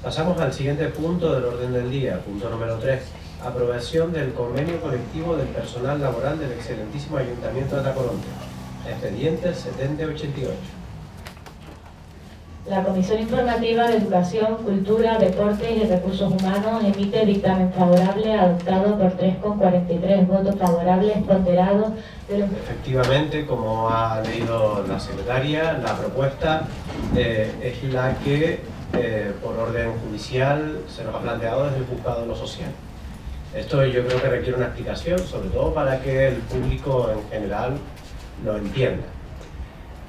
Pasamos al siguiente punto del orden del día, punto número 3. Aprobación del convenio colectivo del personal laboral del excelentísimo Ayuntamiento de Tacoronte. Expediente 7088. La Comisión Informativa de Educación, Cultura, Deportes y Recursos Humanos emite dictamen favorable adoptado por 3,43 votos favorables ponderados de los... Efectivamente, como ha leído la secretaria, la propuesta es la que por orden judicial se nos ha planteado desde el juzgado de lo social. Esto yo creo que requiere una explicación, sobre todo para que el público en general lo entienda.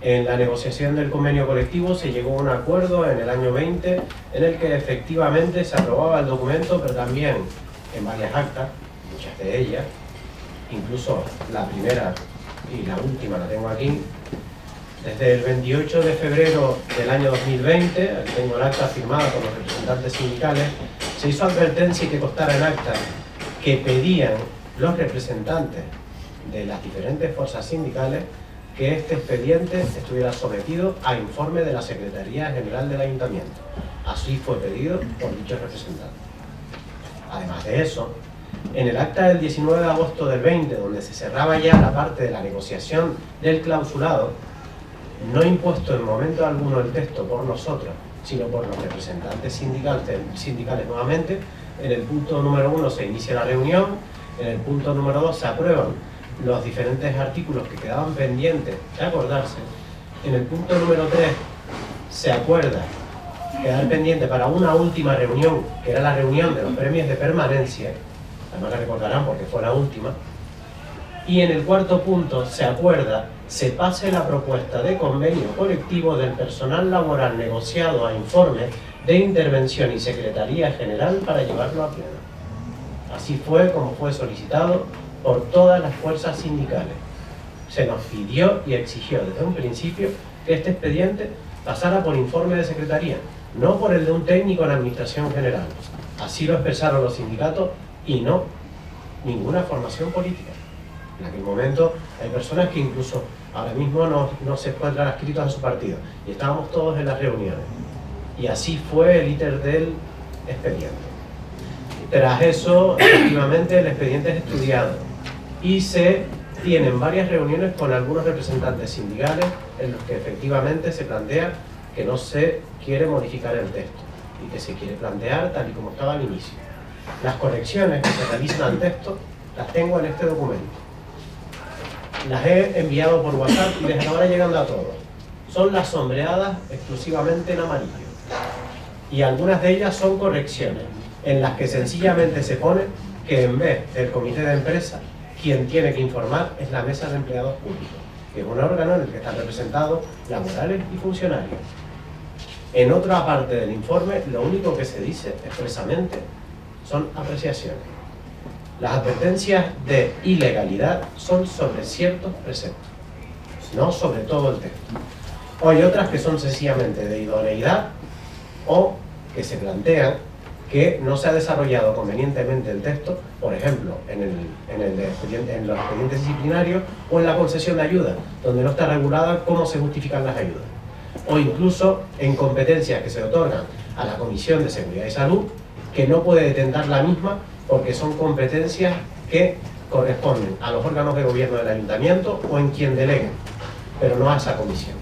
En la negociación del convenio colectivo se llegó a un acuerdo en el año 20 en el que efectivamente se aprobaba el documento, pero también en varias actas, muchas de ellas, incluso la primera y la última la tengo aquí, desde el 28 de febrero del año 2020, aquí tengo el acta firmada por los representantes sindicales, se hizo advertencia y que constara en acta que pedían los representantes de las diferentes fuerzas sindicales que este expediente estuviera sometido a informe de la Secretaría General del Ayuntamiento. Así fue pedido por dichos representantes. Además de eso, en el acta del 19 de agosto del 20, donde se cerraba ya la parte de la negociación del clausulado, no impuesto en momento alguno el texto por nosotros, sino por los representantes sindicales nuevamente, en el punto número 1 se inicia la reunión, en el punto número 2 se aprueban los diferentes artículos que quedaban pendientes de acordarse. En el punto número 3 se acuerda quedar pendiente para una última reunión, que era la reunión de los premios de permanencia, además la recordarán porque fue la última. Y en el cuarto punto se acuerda se pase la propuesta de convenio colectivo del personal laboral negociado a informe de intervención y Secretaría General para llevarlo a pleno. Así fue como fue solicitado por todas las fuerzas sindicales. Se nos pidió y exigió desde un principio que este expediente pasara por informe de Secretaría, no por el de un técnico en Administración General. Así lo expresaron los sindicatos y no ninguna formación política. En aquel momento hay personas que incluso ahora mismo no se encuentran adscritos a su partido y estábamos todos en las reuniones. Y así fue el íter del expediente. Tras eso, efectivamente, el expediente es estudiado y se tienen varias reuniones con algunos representantes sindicales en los que efectivamente se plantea que no se quiere modificar el texto y que se quiere plantear tal y como estaba al inicio. Las correcciones que se realizan al texto las tengo en este documento. Las he enviado por WhatsApp y les acabará llegando a todos. Son las sombreadas exclusivamente en amarillo. Y algunas de ellas son correcciones, en las que sencillamente se pone que en vez del comité de empresa, quien tiene que informar es la mesa de empleados públicos, que es un órgano en el que están representados laborales y funcionarios. En otra parte del informe, lo único que se dice expresamente son apreciaciones. Las advertencias de ilegalidad son sobre ciertos preceptos, no sobre todo el texto. O hay otras que son sencillamente de idoneidad o que se plantean que no se ha desarrollado convenientemente el texto, por ejemplo, en los expedientes disciplinarios o en la concesión de ayuda, donde no está regulada cómo se justifican las ayudas. O incluso en competencias que se otorgan a la Comisión de Seguridad y Salud, que no puede detentar la misma porque son competencias que corresponden a los órganos de gobierno del ayuntamiento o en quien deleguen, pero no a esa comisión.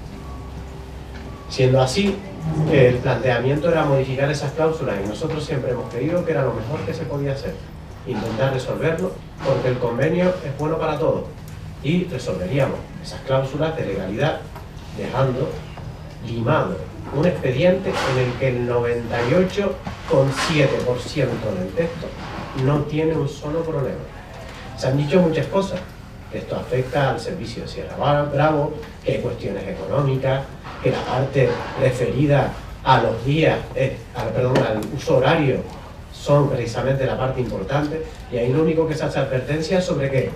Siendo así, el planteamiento era modificar esas cláusulas y nosotros siempre hemos creído que era lo mejor que se podía hacer, intentar resolverlo, porque el convenio es bueno para todos y resolveríamos esas cláusulas de legalidad dejando limado un expediente en el que el 98,7% del texto no tiene un solo problema. Se han dicho muchas cosas, que esto afecta al servicio de Sierra Bravo, que hay cuestiones económicas, que la parte referida a los días, al uso horario, son precisamente la parte importante, y ahí lo único que se hace advertencia es sobre que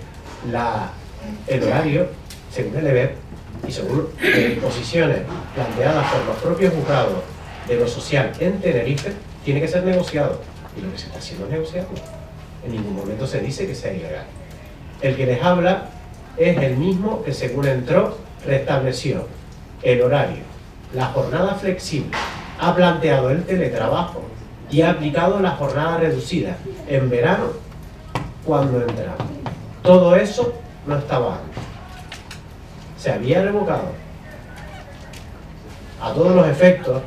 el horario, según el EBEP, y según posiciones planteadas por los propios juzgados de lo social en Tenerife, tiene que ser negociado. Y lo que se está haciendo es negociado. En ningún momento se dice que sea ilegal. El que les habla es el mismo que, según entró, restableció el horario, la jornada flexible, ha planteado el teletrabajo y ha aplicado la jornada reducida en verano cuando entraba. Todo eso no estaba antes. Se había revocado. A todos los efectos,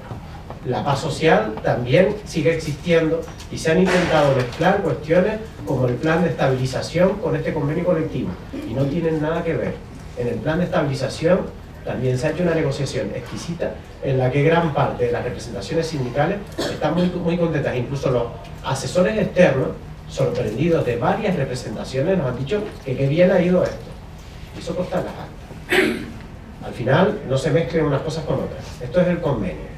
la paz social también sigue existiendo y se han intentado mezclar cuestiones como el plan de estabilización con este convenio colectivo y no tienen nada que ver. En el plan de estabilización también se ha hecho una negociación exquisita en la que gran parte de las representaciones sindicales están muy contentas. Incluso los asesores externos, sorprendidos de varias representaciones, nos han dicho que qué bien ha ido esto. Y eso consta en las actas. Al final no se mezclen unas cosas con otras. Esto es el convenio.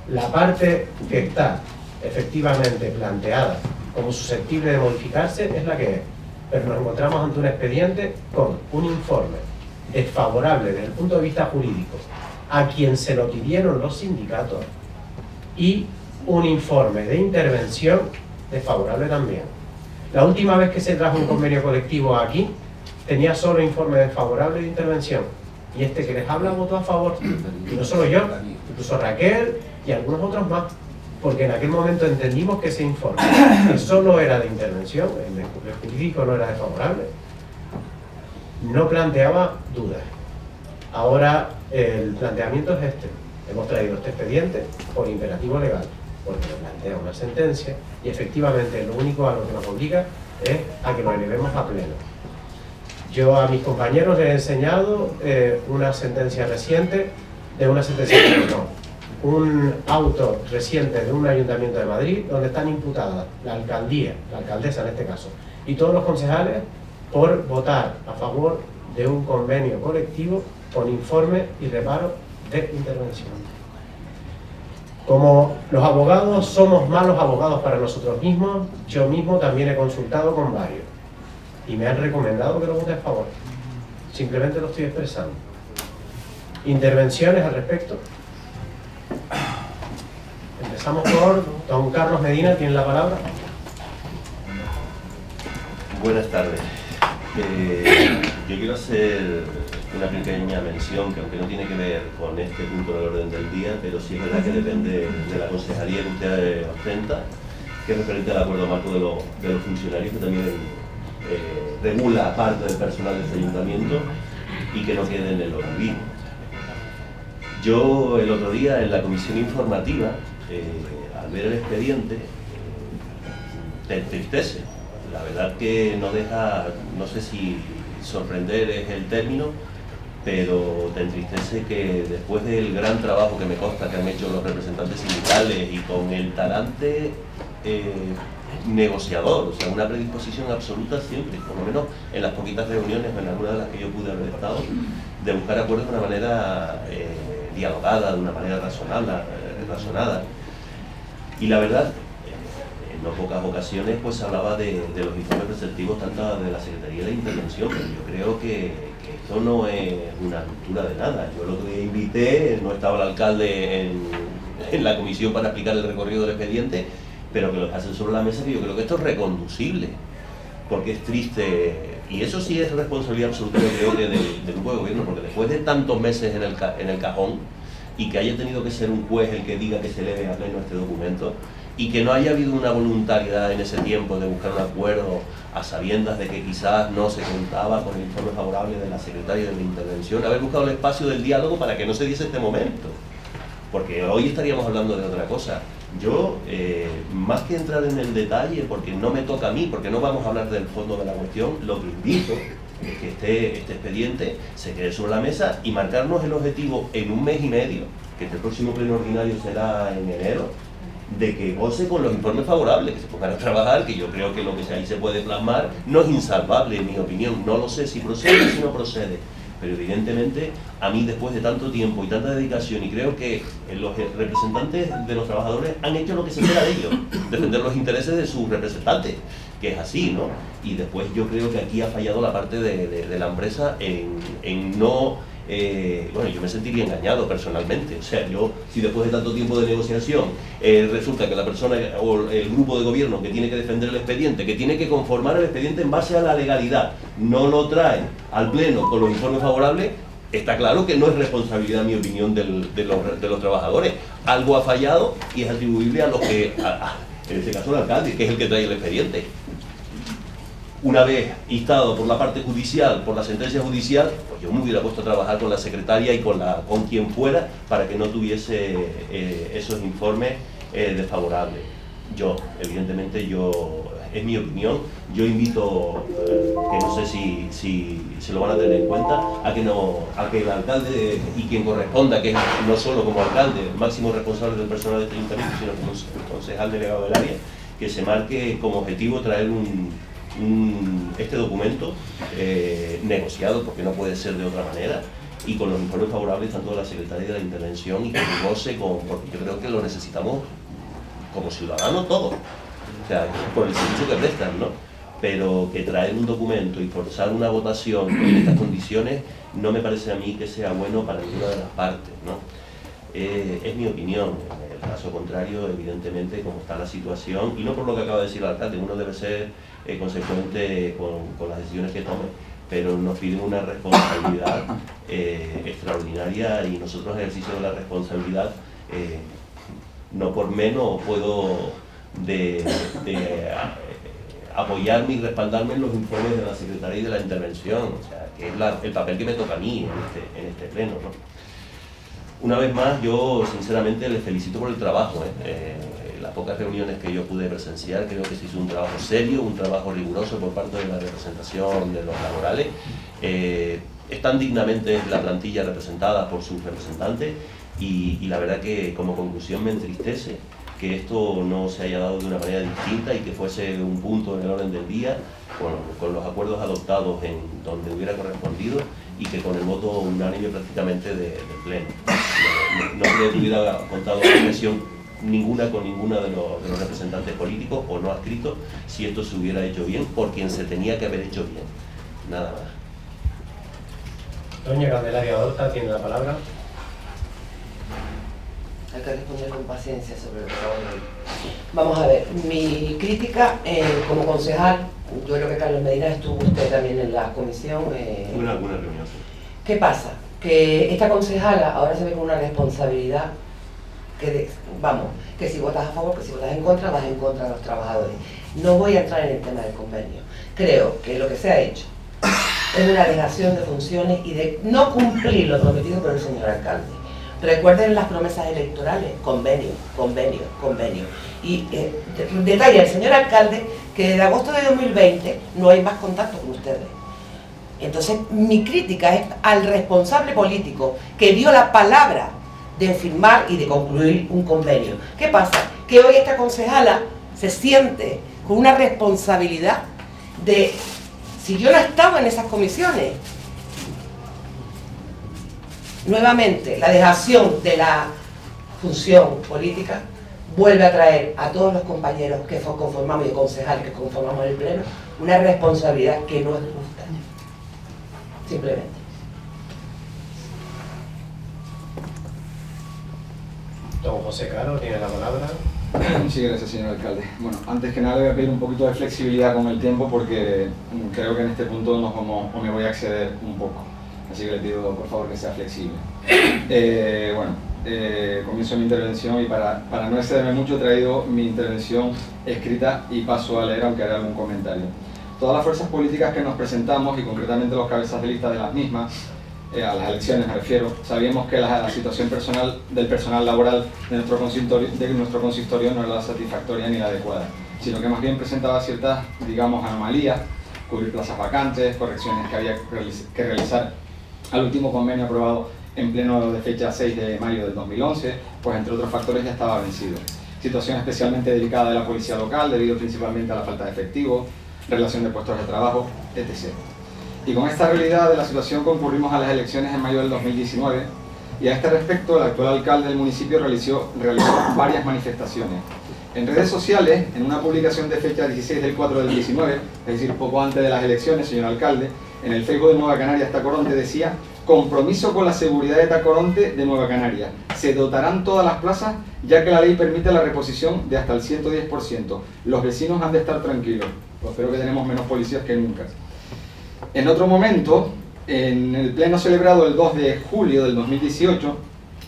La parte que está efectivamente planteada como susceptible de modificarse es la que es. Pero nos encontramos ante un expediente con un informe desfavorable desde el punto de vista jurídico a quien se lo pidieron los sindicatos y un informe de intervención desfavorable también. La última vez que se trajo un convenio colectivo aquí tenía solo informe desfavorable de intervención y este que les habla votó a favor, y no solo yo, incluso Raquel y algunos otros más, porque en aquel momento entendimos que ese informe, que solo era de intervención, el jurídico no era desfavorable, no planteaba dudas. Ahora el planteamiento es este. Hemos traído este expediente por imperativo legal, porque lo plantea una sentencia y efectivamente lo único a lo que nos obliga es a que lo elevemos a pleno. Yo a mis compañeros les he enseñado una sentencia reciente, un auto reciente de un ayuntamiento de Madrid donde están imputadas la alcaldía, la alcaldesa en este caso, y todos los concejales por votar a favor de un convenio colectivo con informe y reparo de intervención. Como los abogados somos malos abogados para nosotros mismos, yo mismo también he consultado con varios y me han recomendado que lo vote a favor. Simplemente lo estoy expresando. ¿Intervenciones al respecto? Empezamos por don Carlos Medina, tiene la palabra. Buenas tardes. Yo quiero hacer una pequeña mención que aunque no tiene que ver con este punto del orden del día, pero sí es verdad que depende de la consejería que usted ostenta, que es referente al acuerdo marco de los funcionarios, que también regula parte del personal de este ayuntamiento y que no quede en el olvido. Yo el otro día en la comisión informativa, al ver el expediente, te entristece. La verdad que no deja, no sé si sorprender es el término, pero te entristece que después del gran trabajo que me consta que han hecho los representantes sindicales y con el talante negociador, o sea, una predisposición absoluta siempre, por lo menos en las poquitas reuniones o en algunas de las que yo pude haber estado, de buscar acuerdos de una manera dialogada, de una manera razonada. Y la verdad, en no pocas ocasiones pues se hablaba de los informes preceptivos tanto de la Secretaría de Intervención, pero yo creo que esto no es una ruptura de nada. Yo lo que invité, no estaba el alcalde en la comisión para explicar el recorrido del expediente, pero que lo pasen sobre la mesa, que yo creo que esto es reconducible, porque es triste, y eso sí es responsabilidad absoluta, creo que del grupo de gobierno, porque después de tantos meses en el cajón, y que haya tenido que ser un juez el que diga que se eleve a pleno este documento, y que no haya habido una voluntariedad en ese tiempo de buscar un acuerdo a sabiendas de que quizás no se contaba con el informe favorable de la secretaria de la Intervención, haber buscado el espacio del diálogo para que no se diese este momento, porque hoy estaríamos hablando de otra cosa. Yo, más que entrar en el detalle, porque no me toca a mí, porque no vamos a hablar del fondo de la cuestión, lo que invito es que este expediente se quede sobre la mesa y marcarnos el objetivo en un mes y medio, que este próximo pleno ordinario será en enero, de que goce con los informes favorables, que se pongan a trabajar, que yo creo que lo que ahí se puede plasmar no es insalvable en mi opinión, no lo sé si procede o si no procede, pero evidentemente a mí después de tanto tiempo y tanta dedicación, y creo que los representantes de los trabajadores han hecho lo que se espera de ellos, defender los intereses de sus representantes, que es así, ¿no? Y después yo creo que aquí ha fallado la parte de la empresa en no... bueno, yo me sentiría engañado personalmente, o sea, yo, si después de tanto tiempo de negociación resulta que la persona o el grupo de gobierno que tiene que defender el expediente, que tiene que conformar el expediente en base a la legalidad, no lo trae al pleno con los informes favorables, está claro que no es responsabilidad, en mi opinión, de los trabajadores. Algo ha fallado y es atribuible a los que en este caso el alcalde, que es el que trae el expediente. Una vez instado por la parte judicial, por la sentencia judicial, pues yo me hubiera puesto a trabajar con la secretaria y con quien fuera para que no tuviese esos informes desfavorables. Yo, evidentemente, es mi opinión, yo invito, que no sé si se lo van a tener en cuenta, a que el alcalde y quien corresponda, que es no solo como alcalde, el máximo responsable del personal de este ayuntamiento, sino como concejal delegado del área, que se marque como objetivo traer este documento negociado, porque no puede ser de otra manera, y con los informes favorables tanto de la Secretaría de la Intervención y que goce porque yo creo que lo necesitamos como ciudadanos todos, o sea, por el servicio que prestan, ¿no? Pero que traer un documento y forzar una votación en estas condiciones no me parece a mí que sea bueno para ninguna de las partes, ¿no? Es mi opinión. En el caso contrario, evidentemente, como está la situación, y no por lo que acaba de decir el alcalde, uno debe ser consecuente con las decisiones que tome, pero nos piden una responsabilidad extraordinaria, y nosotros en el ejercicio de la responsabilidad no por menos puedo apoyarme y respaldarme en los informes de la Secretaría y de la Intervención, o sea, que es el papel que me toca a mí en este pleno, ¿no? Una vez más, yo sinceramente les felicito por el trabajo, las pocas reuniones que yo pude presenciar, creo que se hizo un trabajo serio, un trabajo riguroso por parte de la representación de los laborales. Están dignamente la plantilla representada por sus representantes, y la verdad que como conclusión me entristece que esto no se haya dado de una manera distinta y que fuese un punto en el orden del día con los acuerdos adoptados en donde hubiera correspondido, y que con el voto unánime prácticamente del Pleno. No creo que hubiera contado con presión ninguna con ninguno de los representantes políticos o no adscritos si esto se hubiera hecho bien por quien se tenía que haber hecho bien. Nada más. Doña Candelaria Horta tiene la palabra. Hay que responder con paciencia sobre lo que acabo de decir. Vamos a ver, mi crítica como concejal, yo creo que Carlos Medina estuvo usted también en la comisión. Hubo alguna reunión. ¿Qué pasa? Que esta concejala ahora se ve con una responsabilidad que si votas a favor, que si votas en contra, vas en contra de los trabajadores. No voy a entrar en el tema del convenio. Creo que lo que se ha hecho es una dejación de funciones y de no cumplir lo prometido por el señor alcalde. Recuerden las promesas electorales, convenio, convenio, convenio. Y detalla el señor alcalde que desde agosto de 2020 no hay más contacto con ustedes. Entonces, mi crítica es al responsable político que dio la palabra de firmar y de concluir un convenio. ¿Qué pasa? Que hoy esta concejala se siente con una responsabilidad de, si yo no estaba en esas comisiones, nuevamente la dejación de la función política vuelve a traer a todos los compañeros que conformamos y concejales que conformamos el pleno una responsabilidad que no es justa. Simplemente. Don José Caro tiene la palabra. Sí, gracias, señor alcalde. Bueno, antes que nada le voy a pedir un poquito de flexibilidad con el tiempo porque creo que en este punto me voy a exceder un poco. Así que le pido por favor que sea flexible. Comienzo mi intervención y para no excederme mucho he traído mi intervención escrita y paso a leer aunque haré algún comentario. Todas las fuerzas políticas que nos presentamos y concretamente los cabezas de lista de las mismas, a las elecciones me refiero, sabíamos que la situación del personal laboral de nuestro consistorio no era la satisfactoria ni la adecuada, sino que más bien presentaba ciertas, digamos, anomalías, cubrir plazas vacantes, correcciones que había que realizar al último convenio aprobado en pleno de fecha 6 de mayo del 2011, pues entre otros factores ya estaba vencido. Situación especialmente delicada de la policía local, debido principalmente a la falta de efectivo, relación de puestos de trabajo, etc. Y con esta realidad de la situación concurrimos a las elecciones en mayo del 2019 y a este respecto el actual alcalde del municipio realizó varias manifestaciones. En redes sociales, en una publicación de fecha 16 del 4 del 19, es decir, poco antes de las elecciones, señor alcalde, en el Facebook de Nueva Canarias Tacoronte decía: compromiso con la seguridad de Tacoronte de Nueva Canarias. Se dotarán todas las plazas, ya que la ley permite la reposición de hasta el 110%. Los vecinos han de estar tranquilos. Pues espero que tenemos menos policías que nunca. En otro momento, en el pleno celebrado el 2 de julio del 2018,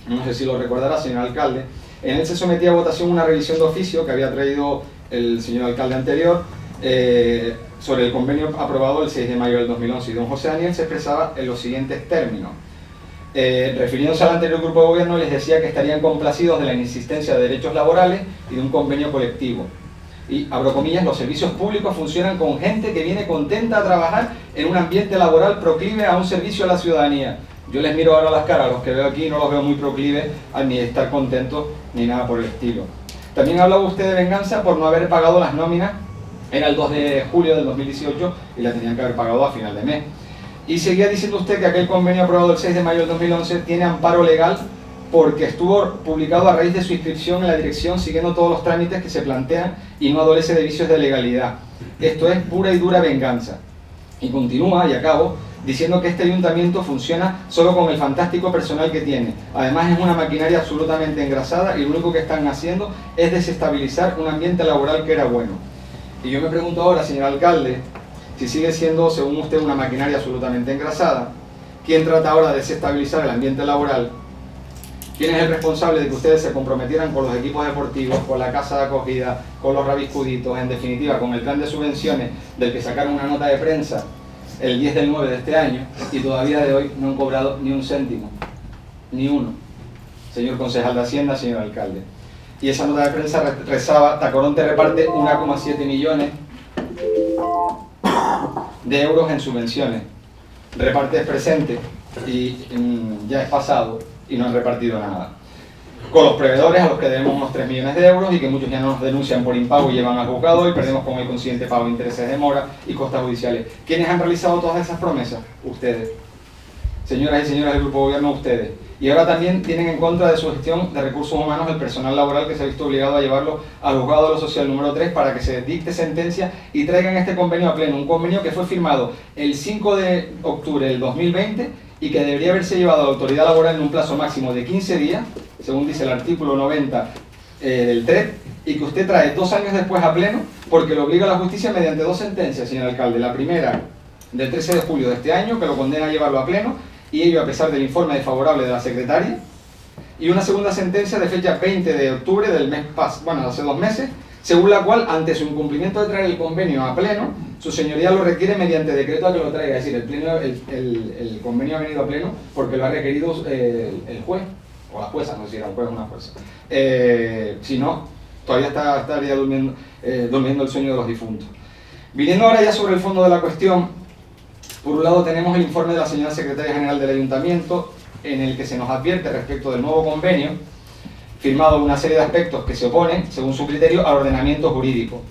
no sé si lo recordará, señor alcalde, En él se sometía a votación una revisión de oficio que había traído el señor alcalde anterior sobre el convenio aprobado el 6 de mayo del 2011, y don José Daniel se expresaba en los siguientes términos. Refiriéndose al anterior grupo de gobierno, les decía que estarían complacidos de la inexistencia de derechos laborales y de un convenio colectivo. Y, abro comillas, los servicios públicos funcionan con gente que viene contenta a trabajar en un ambiente laboral proclive a un servicio a la ciudadanía. Yo les miro ahora las caras, a los que veo aquí no los veo muy proclives a ni estar contentos ni nada por el estilo. También hablaba usted de venganza por no haber pagado las nóminas. Era el 2 de julio del 2018 y la tenían que haber pagado a final de mes. Y seguía diciendo usted que aquel convenio aprobado el 6 de mayo del 2011 tiene amparo legal porque estuvo publicado a raíz de su inscripción en la dirección siguiendo todos los trámites que se plantean y no adolece de vicios de legalidad. Esto es pura y dura venganza. Y continúa, y acabo, diciendo que este ayuntamiento funciona solo con el fantástico personal que tiene. Además es una maquinaria absolutamente engrasada y lo único que están haciendo es desestabilizar un ambiente laboral que era bueno. Y yo me pregunto ahora, señor alcalde, si sigue siendo, según usted, una maquinaria absolutamente engrasada, ¿quién trata ahora de desestabilizar el ambiente laboral? ¿Quién es el responsable de que ustedes se comprometieran con los equipos deportivos, con la casa de acogida, con los rabiscuditos, en definitiva, con el plan de subvenciones del que sacaron una nota de prensa el 10 del 9 de este año y todavía de hoy no han cobrado ni un céntimo? Ni uno. Señor concejal de Hacienda, señor alcalde. Y esa nota de prensa rezaba: Tacorón te reparte 1,7 millones de euros en subvenciones. Reparte es presente y ya es pasado y no han repartido nada. Con los proveedores a los que debemos unos 3 millones de euros y que muchos ya nos denuncian por impago y llevan al juzgado y perdemos con el consiguiente pago de intereses de mora y costas judiciales. ¿Quiénes han realizado todas esas promesas? Ustedes. Señoras y señores del Grupo de Gobierno, ustedes. Y ahora también tienen en contra de su gestión de recursos humanos el personal laboral que se ha visto obligado a llevarlo al juzgado de lo social número 3 para que se dicte sentencia y traigan este convenio a pleno. Un convenio que fue firmado el 5 de octubre del 2020 y que debería haberse llevado a la autoridad laboral en un plazo máximo de 15 días, según dice el artículo 90 del TREP, y que usted trae 2 años después a pleno porque lo obliga a la justicia mediante 2 sentencias, señor alcalde. La primera, del 13 de julio de este año, que lo condena a llevarlo a pleno, y ello a pesar del informe desfavorable de la secretaria, y una segunda sentencia de fecha 20 de octubre del mes pasado, bueno, hace 2 meses, según la cual, ante su incumplimiento de traer el convenio a pleno, su señoría lo requiere mediante decreto a que lo traiga. Es decir, el convenio ha venido a pleno porque lo ha requerido el juez, o la jueza, no sé si era un juez o una jueza. Si no, todavía estaría durmiendo el sueño de los difuntos. Viniendo ahora ya sobre el fondo de la cuestión, por un lado tenemos el informe de la señora secretaria general del ayuntamiento, en el que se nos advierte respecto del nuevo convenio, firmado una serie de aspectos que se oponen, según su criterio, al ordenamiento jurídico.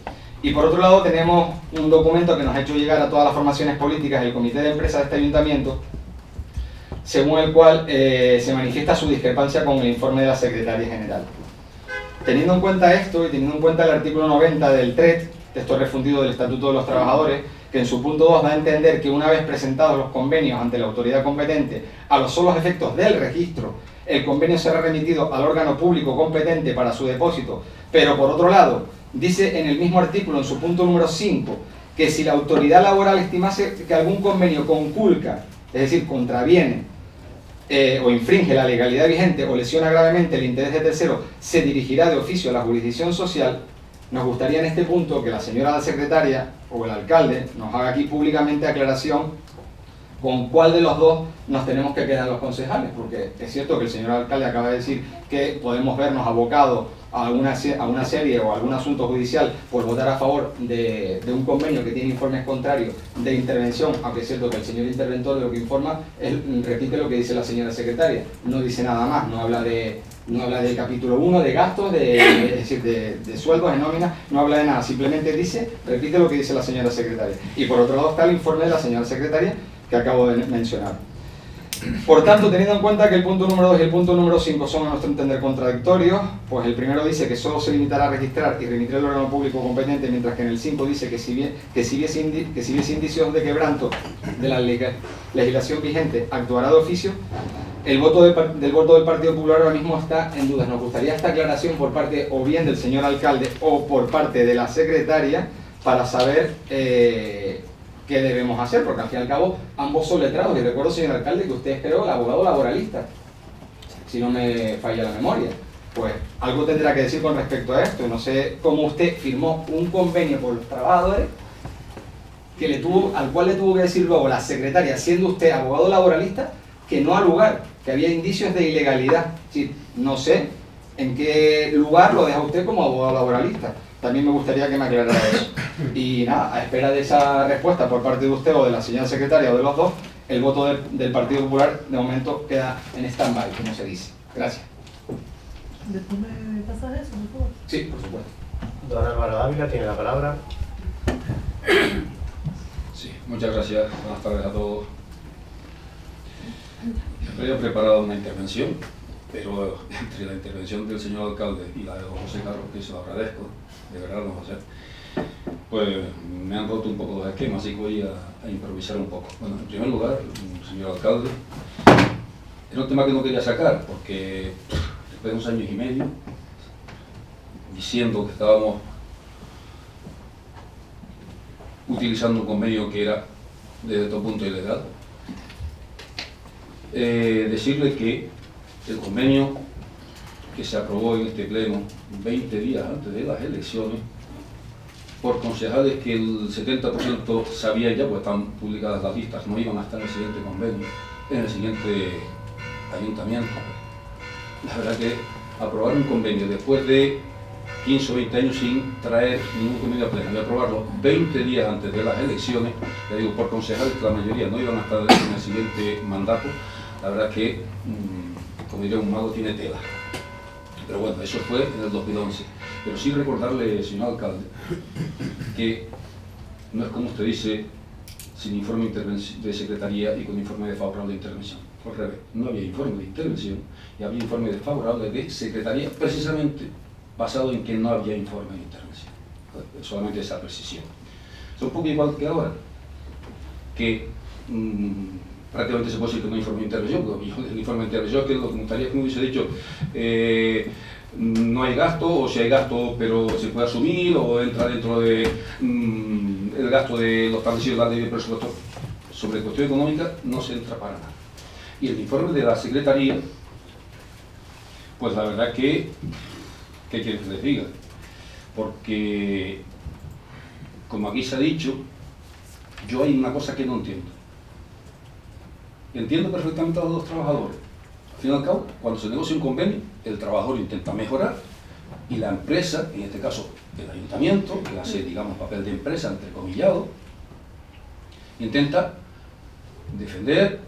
Y por otro lado tenemos un documento que nos ha hecho llegar a todas las formaciones políticas el comité de empresa de este ayuntamiento, según el cual se manifiesta su discrepancia con el informe de la secretaria general. Teniendo en cuenta esto y teniendo en cuenta el artículo 90 del TRET, texto refundido del Estatuto de los Trabajadores, que en su punto 2 da a entender que una vez presentados los convenios ante la autoridad competente a los solos efectos del registro, el convenio será remitido al órgano público competente para su depósito, pero por otro lado, dice en el mismo artículo, en su punto número 5, que si la autoridad laboral estimase que algún convenio conculca, es decir, contraviene o infringe la legalidad vigente o lesiona gravemente el interés de tercero, se dirigirá de oficio a la jurisdicción social. Nos gustaría en este punto que la señora secretaria o el alcalde nos haga aquí públicamente aclaración con cuál de los dos nos tenemos que quedar los concejales, porque es cierto que el señor alcalde acaba de decir que podemos vernos abocados a una serie o a algún asunto judicial por votar a favor de un convenio que tiene informes contrarios de intervención, aunque es cierto que el señor interventor de lo que informa, él repite lo que dice la señora secretaria, no dice nada más, no habla del capítulo 1 de gastos, es decir, de sueldos, de nóminas, no habla de nada, simplemente repite lo que dice la señora secretaria. Y por otro lado está el informe de la señora secretaria que acabo de mencionar. Por tanto, teniendo en cuenta que el punto número 2 y el punto número 5 son a nuestro entender contradictorios, pues el primero dice que solo se limitará a registrar y remitir al órgano público competente, mientras que en el 5 dice que si hubiese indicios de quebranto de la legislación vigente, actuará de oficio. El voto del Partido Popular ahora mismo está en dudas. Nos gustaría esta aclaración por parte o bien del señor alcalde o por parte de la secretaria para saber qué debemos hacer, porque al fin y al cabo ambos son letrados. Y recuerdo, señor alcalde, que usted es, creo, el abogado laboralista, si no me falla la memoria. pues algo tendrá que decir con respecto a esto. No sé cómo usted firmó un convenio por los trabajadores al cual le tuvo que decir luego la secretaria, siendo usted abogado laboralista, que no ha lugar, que había indicios de ilegalidad. Sí, no sé en qué lugar lo deja usted como abogado laboralista. También me gustaría que me aclarara eso. Y nada, a espera de esa respuesta por parte de usted o de la señora secretaria o de los dos, el voto del Partido Popular de momento queda en stand-by, como se dice. Gracias. ¿Después me pasas eso, por favor? Sí, por supuesto. Don Álvaro Dávila tiene la palabra. Sí, muchas gracias. Buenas tardes a todos. Había preparado una intervención, pero entre la intervención del señor alcalde y la de don José Carlos, que se lo agradezco, de verdad, don José, pues me han roto un poco los esquemas, así que voy a improvisar un poco. Bueno, en primer lugar, señor alcalde, era un tema que no quería sacar, porque después de unos años y medio, diciendo que estábamos utilizando un convenio que era desde todo punto ilegal, decirle que el convenio que se aprobó en este pleno 20 días antes de las elecciones por concejales que el 70% sabía ya, pues están publicadas las listas, no iban a estar en el siguiente convenio, en el siguiente ayuntamiento. La verdad que aprobar un convenio después de 15 o 20 años sin traer ningún convenio a pleno y aprobarlo 20 días antes de las elecciones, ya digo, por concejales que la mayoría no iban a estar en el siguiente mandato, la verdad que, como diría un mago, tiene tela. Pero bueno, eso fue en el 2011. Pero sí recordarle, señor alcalde, que no es como usted dice, sin informe de secretaría y con informe desfavorable de intervención. Al revés, no había informe de intervención y había informe desfavorable de secretaría, precisamente basado en que no había informe de intervención. Solamente esa precisión. Es un poco igual que ahora, que prácticamente se puede decir que no hay informe de intervención, porque el informe de intervención, que es lo que me gustaría que me hubiese dicho, no hay gasto, o si hay gasto pero se puede asumir, o entra dentro de el gasto de los establecidos en la ley de presupuesto. Sobre cuestión económica no se entra para nada. Y el informe de la Secretaría, pues la verdad que, ¿qué quiere que les diga? Porque, como aquí se ha dicho, yo hay una cosa que no entiendo. Entiendo perfectamente a los dos trabajadores. Al fin y al cabo, cuando se negocia un convenio, el trabajador intenta mejorar y la empresa, en este caso el ayuntamiento, que hace, digamos, papel de empresa, entrecomillado, intenta defender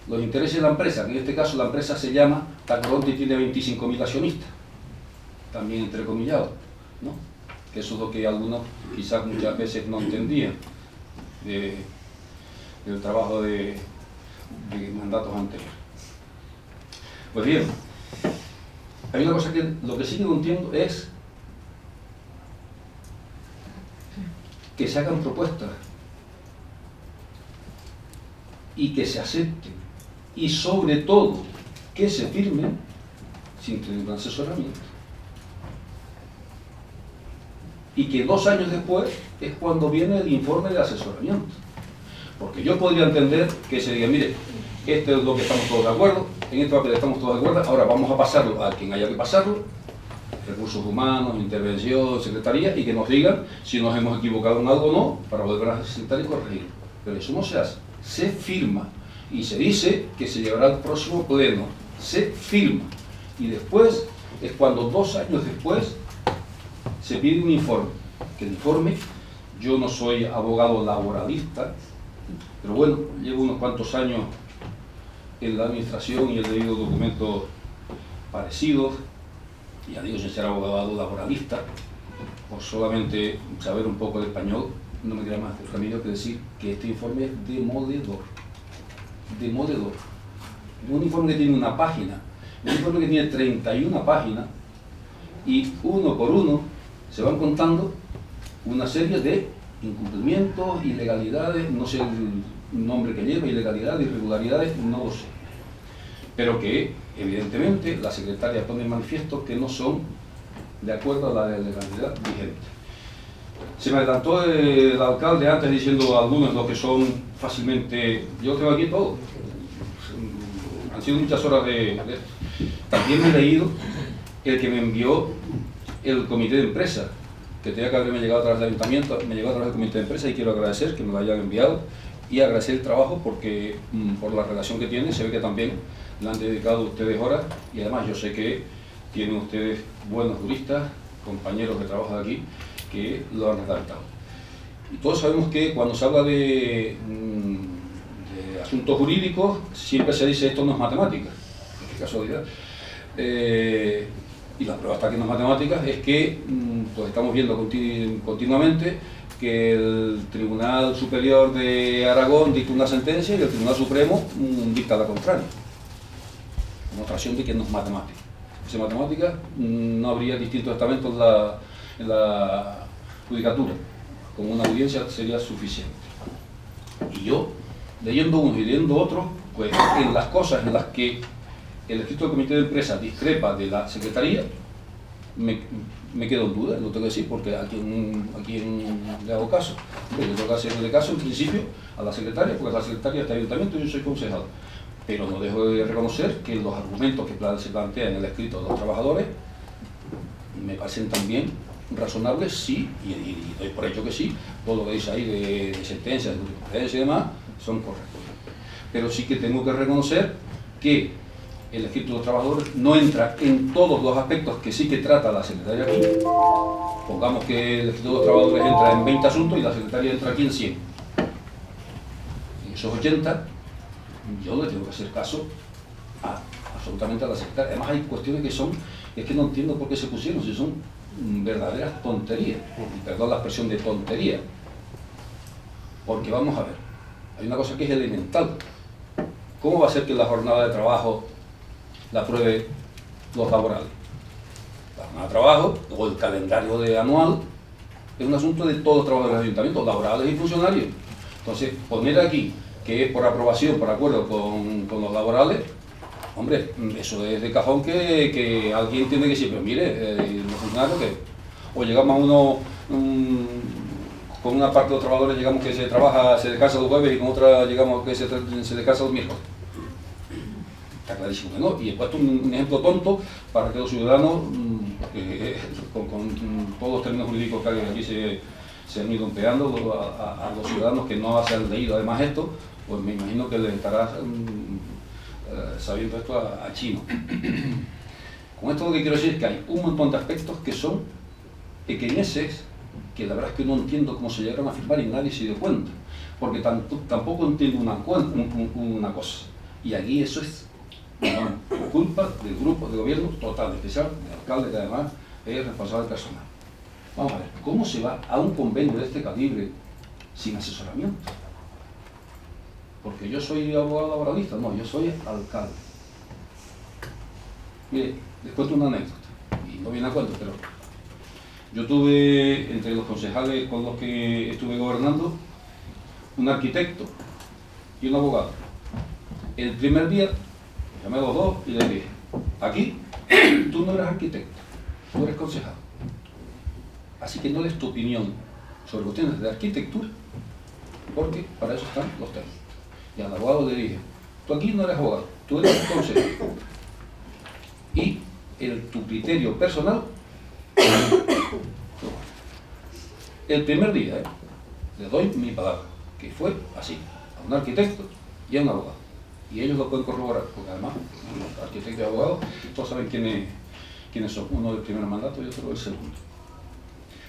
los intereses de la empresa, que en este caso la empresa se llama Tacoronte y tiene 25.000 accionistas, también entrecomillado, ¿no? Que eso es lo que algunos quizás muchas veces no entendían del trabajo de mandatos anteriores. Pues bien, hay una cosa que lo que sí que no entiendo es que se hagan propuestas y que se acepten y sobre todo que se firmen sin tener un asesoramiento. Y que 2 años después es cuando viene el informe de asesoramiento. Porque yo podría entender que se diga, mire, esto es lo que estamos todos de acuerdo, en este papel estamos todos de acuerdo, ahora vamos a pasarlo a quien haya que pasarlo, recursos humanos, intervención, secretaría, y que nos digan si nos hemos equivocado en algo o no, para volver a sentar y corregirlo. Pero eso no se hace, se firma, y se dice que se llevará al próximo pleno, se firma, y después es cuando 2 años después se pide un informe, que el informe, yo no soy abogado laboralista, pero bueno, llevo unos cuantos años en la administración y he leído documentos parecidos, y ya digo, sin ser abogado laboralista, por solamente saber un poco de español, no me queda más remedio que decir que este informe es demoledor. Demoledor. Un informe que tiene una página, un informe que tiene 31 páginas, y uno por uno se van contando una serie de incumplimientos, ilegalidades, no sé el nombre que lleva, ilegalidades, irregularidades, no lo sé. Pero que, evidentemente, la secretaria pone en manifiesto que no son de acuerdo a la legalidad vigente. Se me adelantó el alcalde antes diciendo algunos lo que son fácilmente... Yo tengo aquí todo. Han sido muchas horas de esto. También he leído el que me envió el comité de empresa, que tenía que haberme llegado a través del ayuntamiento, me llegó a través del comité de empresa, y quiero agradecer que me lo hayan enviado y agradecer el trabajo porque por la relación que tiene, se ve que también le han dedicado ustedes horas, y además yo sé que tienen ustedes buenos juristas, compañeros de trabajo de aquí, que lo han redactado. Y todos sabemos que cuando se habla de asuntos jurídicos, siempre se dice esto no es matemática. Qué casualidad. Y la prueba está que no es matemáticas, es que pues estamos viendo continuamente que el Tribunal Superior de Aragón dicta una sentencia y el Tribunal Supremo dicta la contraria. Demostración de que no es matemática. Si es matemática, no habría distintos estamentos en la judicatura. Con una audiencia sería suficiente. Y yo, leyendo uno y leyendo otro, pues en las cosas en las que el escrito del comité de empresa discrepa de la secretaría, me quedo en duda, lo tengo que decir, porque a quien le hago caso. Yo tengo que hacerle caso en principio a la secretaria, porque la secretaria está en el ayuntamiento y yo soy concejal. Pero no dejo de reconocer que los argumentos que se plantean en el escrito de los trabajadores me parecen también razonables, sí, y doy por hecho que sí, todo lo que dice ahí de sentencias, de jurisprudencia y demás, son correctos. Pero sí que tengo que reconocer que el escrito de los trabajadores no entra en todos los aspectos que sí que trata la secretaria aquí. Pongamos que el escrito de los trabajadores entra en 20 asuntos y la secretaria entra aquí en 100. En esos 80, yo le tengo que hacer caso absolutamente a la secretaria. Además hay cuestiones que es que no entiendo por qué se pusieron, si son verdaderas tonterías. Y perdón la expresión de tontería. Porque vamos a ver, hay una cosa que es elemental. ¿Cómo va a ser que la jornada de trabajo la apruebe los laborales? La jornada de trabajo o el calendario anual es un asunto de todos los trabajadores del ayuntamiento, laborales y funcionarios. Entonces, poner aquí que es por aprobación, por acuerdo con los laborales, hombre, eso es de cajón que alguien tiene que decir, pero mire, los funcionarios que o llegamos a uno con una parte de los trabajadores llegamos que se descansa los jueves y con otra llegamos que se descansa los miércoles. Está clarísimo que no. Y he puesto un ejemplo tonto para que los ciudadanos, con todos los términos jurídicos que aquí se han ido empleando, a los ciudadanos que no se han leído además esto, pues me imagino que les estará sabiendo esto a chino. Con esto lo que quiero decir es que hay un montón de aspectos que son pequeñeces, que la verdad es que no entiendo cómo se llegaron a firmar y nadie se dio cuenta, porque tampoco entiendo una cosa, y aquí eso es culpa del grupo de gobierno total, en especial del alcalde, que además es responsable personal. Vamos a ver, ¿cómo se va a un convenio de este calibre sin asesoramiento? Porque yo soy abogado laboralista, no, yo soy alcalde. Mire, les cuento una anécdota, y no viene a cuento, pero yo tuve, entre los concejales con los que estuve gobernando, un arquitecto y un abogado. El primer día, llamé a los dos y les dije, aquí, tú no eres arquitecto, tú eres concejal. Así que no des tu opinión sobre cuestiones de arquitectura, porque para eso están los técnicos. Y al abogado le dije, tú aquí no eres abogado, tú eres concejal. Y tu criterio personal, el primer día, le doy mi palabra, que fue así, a un arquitecto y a un abogado. Y ellos lo pueden corroborar, porque además, los arquitectos y abogados, todos saben quiénes son, uno del primer mandato y otro del segundo.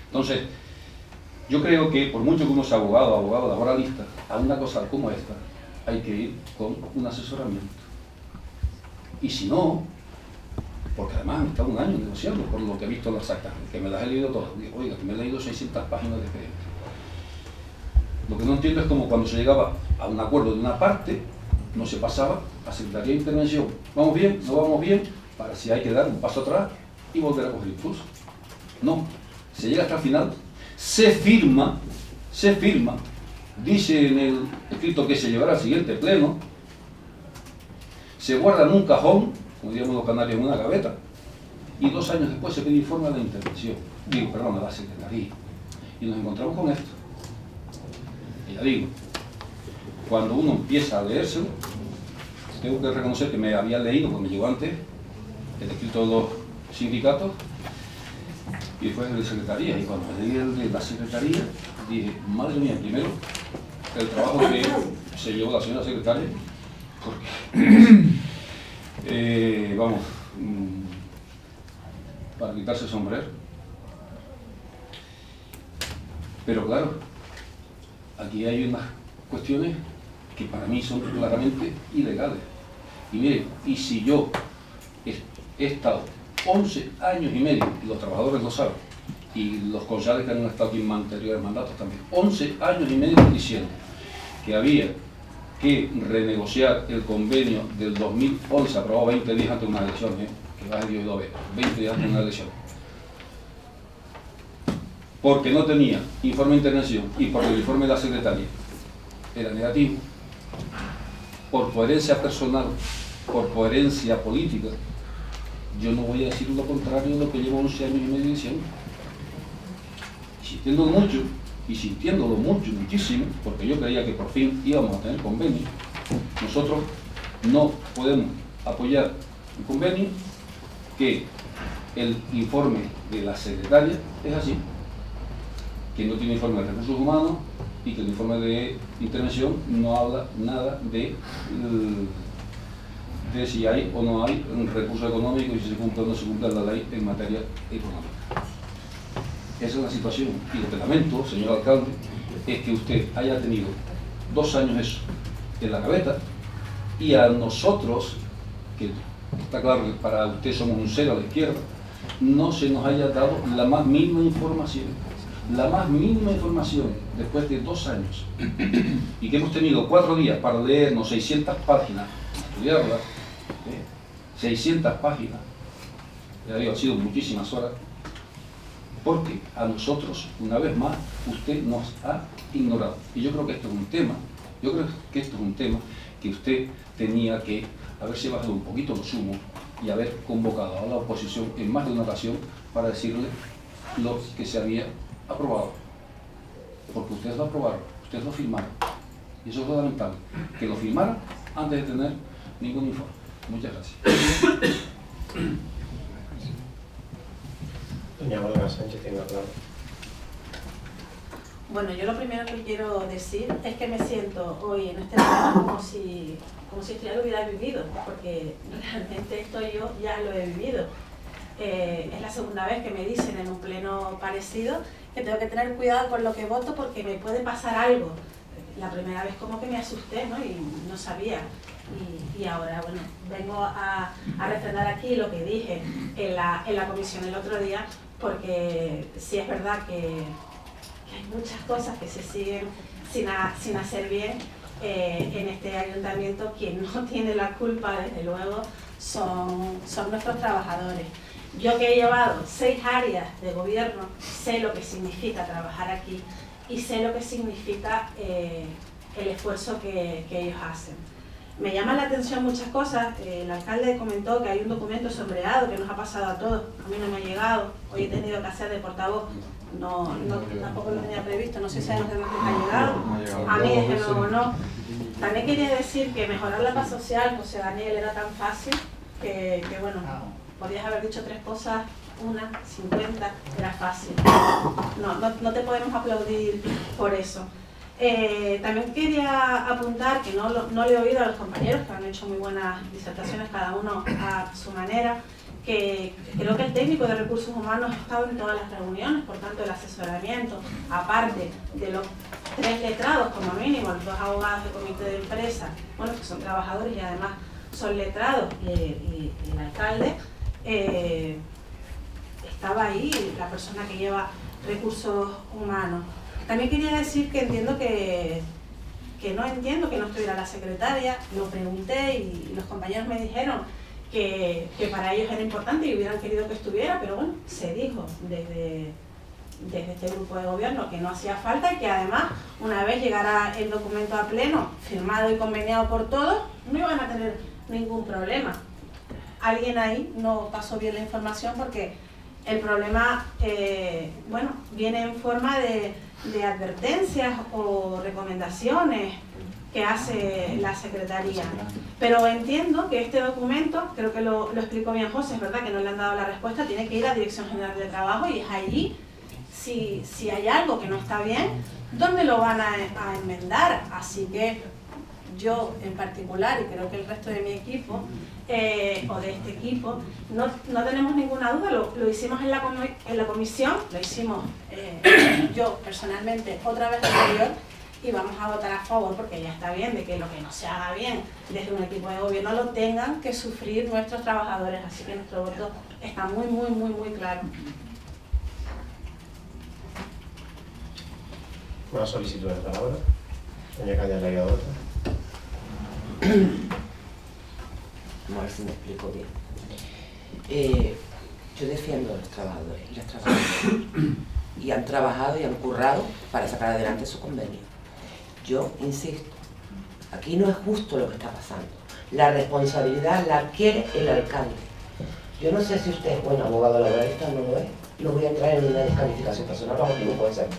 Entonces, yo creo que por mucho que uno sea abogado o abogado laboralista, a una cosa como esta hay que ir con un asesoramiento. Y si no, porque además han estado un año negociando por lo que he visto en las actas, que me las he leído todas. Digo, oiga, que me he leído 600 páginas de expediente. Lo que no entiendo es como cuando se llegaba a un acuerdo de una parte, no se pasaba a Secretaría de Intervención. ¿Vamos bien? ¿No vamos bien? Para si hay que dar un paso atrás y volver a coger impulso. No, se llega hasta el final, se firma, dice en el escrito que se llevará al siguiente pleno, se guarda en un cajón, como diríamos los canarios, en una gaveta, y 2 años después se pide informe a la intervención, a la Secretaría, y nos encontramos con esto. Y ya digo, cuando uno empieza a leérselo, tengo que reconocer que me había leído, porque me llegó antes, el escrito de los sindicatos y después el de secretaría. Y cuando me llegué el de la secretaría, dije, madre mía, primero, el trabajo que se llevó la señora secretaria, porque, vamos, para quitarse el sombrero. Pero claro, aquí hay unas cuestiones que para mí son claramente ilegales. Y miren, y si yo he estado 11 años y medio, y los trabajadores lo saben, y los concejales que han estado aquí en anteriores mandatos también, 11 años y medio diciendo que había que renegociar el convenio del 2011, aprobado 20 días antes de una elección, que va a Dios y lo ve, 20 días antes de una elección, porque no tenía informe de intervención y porque el informe de la secretaria era negativo, por coherencia personal, por coherencia política, yo no voy a decir lo contrario de lo que llevo 11 años y medio diciendo. Sintiéndolo mucho, y sintiéndolo muchísimo, porque yo creía que por fin íbamos a tener convenio. Nosotros no podemos apoyar un convenio que el informe de la secretaria es así, que no tiene informe de recursos humanos y que el informe de intervención no habla nada de si hay o no hay un recurso económico y si se cumple o no se cumple la ley en materia económica. Esa es la situación. Y lo que lamento, señor alcalde, es que usted haya tenido 2 años eso en la gaveta y a nosotros, que está claro que para usted somos un cero a la izquierda, no se nos haya dado la más mínima información. La más mínima información después de 2 años y que hemos tenido 4 días para leernos 600 páginas, estudiarlas, 600 páginas, ya digo, han sido muchísimas horas, porque a nosotros, una vez más, usted nos ha ignorado. Y yo creo que esto es un tema, que usted tenía que haberse bajado un poquito los humos y haber convocado a la oposición en más de una ocasión para decirle lo que se había aprobado. Porque ustedes lo aprobaron, ustedes lo firmaron. Y eso es lo lamentable, que lo firmaran antes de tener ningún informe. Muchas gracias. Doña Olga Sánchez tiene la palabra. Bueno, yo lo primero que quiero decir es que me siento hoy en este momento como si esto ya lo hubiera vivido, porque realmente esto yo ya lo he vivido. Es la segunda vez que me dicen en un pleno parecido que tengo que tener cuidado con lo que voto porque me puede pasar algo. La primera vez como que me asusté, ¿no? Y no sabía. Y ahora, bueno, vengo a refrendar aquí lo que dije en la comisión el otro día, porque sí es verdad que hay muchas cosas que se siguen sin hacer bien en este ayuntamiento. Quien no tiene la culpa, desde luego, son nuestros trabajadores. Yo que he llevado 6 áreas de gobierno, sé lo que significa trabajar aquí y sé lo que significa el esfuerzo que ellos hacen. Me llaman la atención muchas cosas. El alcalde comentó que hay un documento sombreado que nos ha pasado a todos. A mí no me ha llegado. Hoy he tenido que hacer de portavoz. Tampoco lo tenía previsto. No sé si a los demás les ha llegado. A mí desde luego no. También quería decir que mejorar la paz social, José Daniel, era tan fácil que bueno, podías haber dicho 3 cosas, 50, era fácil. No te podemos aplaudir por eso. También quería apuntar, que no le he oído a los compañeros que han hecho muy buenas disertaciones, cada uno a su manera, que creo que el técnico de recursos humanos ha estado en todas las reuniones, por tanto el asesoramiento, aparte de los 3 letrados como mínimo, los 2 abogados de comité de empresa, bueno, que son trabajadores y además son letrados, y el alcalde, estaba ahí, la persona que lleva recursos humanos. También quería decir que entiendo que no entiendo que no estuviera la secretaria. Lo pregunté y los compañeros me dijeron que para ellos era importante y hubieran querido que estuviera, pero bueno, se dijo desde este grupo de gobierno que no hacía falta y que además, una vez llegara el documento a pleno, firmado y conveniado por todos, no iban a tener ningún problema. Alguien ahí no pasó bien la información porque el problema, bueno, viene en forma de advertencias o recomendaciones que hace la Secretaría. Pero entiendo que este documento, creo que lo explicó bien José, es verdad que no le han dado la respuesta, tiene que ir a Dirección General de Trabajo y es allí, si hay algo que no está bien, ¿dónde lo van a enmendar? Así que yo en particular, y creo que el resto de mi equipo, o de este equipo, no tenemos ninguna duda, lo hicimos en la comisión, lo hicimos yo personalmente otra vez anterior, y vamos a votar a favor porque ya está bien de que lo que no se haga bien desde un equipo de gobierno lo tengan que sufrir nuestros trabajadores, así que nuestro voto está muy, muy, muy, muy claro. Una solicitud de palabra. Doña Caña Legadora. Vamos a ver si me explico bien. Yo defiendo a los trabajadores y las trabajadoras. Y han trabajado y han currado para sacar adelante su convenio. Yo insisto, aquí no es justo lo que está pasando. La responsabilidad la adquiere el alcalde. Yo no sé si usted es buen abogado laboralista o no lo es. No voy a entrar en una descalificación personal bajo ningún concepto.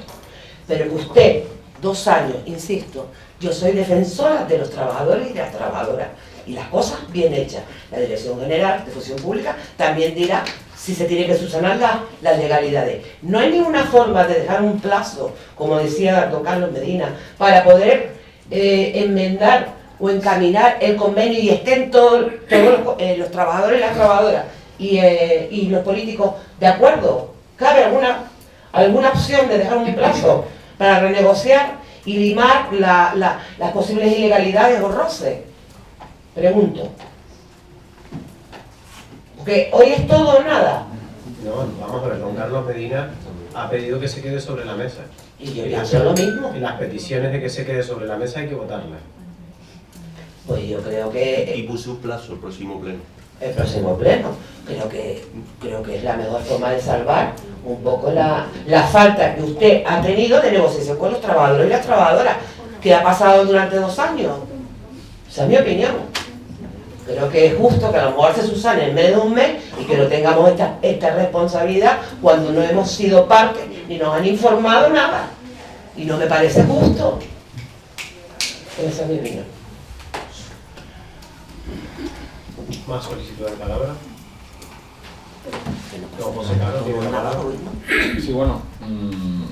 Pero que usted, 2 años, insisto, yo soy defensora de los trabajadores y de las trabajadoras. Y las cosas bien hechas. La Dirección General de Función Pública también dirá si se tiene que subsanar las legalidades. No hay ninguna forma de dejar un plazo, como decía don Carlos Medina, para poder enmendar o encaminar el convenio y estén todos los trabajadores y las trabajadoras y los políticos de acuerdo. ¿Cabe alguna opción de dejar un plazo para renegociar y limar las posibles ilegalidades o roces? Pregunto. Porque hoy es todo o nada. No, vamos a ver, don Carlos Medina ha pedido que se quede sobre la mesa. Y yo pienso lo mismo. Y las peticiones de que se quede sobre la mesa hay que votarlas. Pues yo creo que Y puse un plazo el próximo pleno. el próximo pleno, creo que es la mejor forma de salvar un poco la falta que usted ha tenido de negociación con los trabajadores y las trabajadoras, que ha pasado durante 2 años. Esa es mi opinión. Creo que es justo que a lo mejor se subsane en menos de un mes y que no tengamos esta responsabilidad cuando no hemos sido parte ni nos han informado nada. Y no me parece justo. Esa es mi opinión. Más solicitud de palabra. Don José Carlos tiene la palabra. Sí, bueno,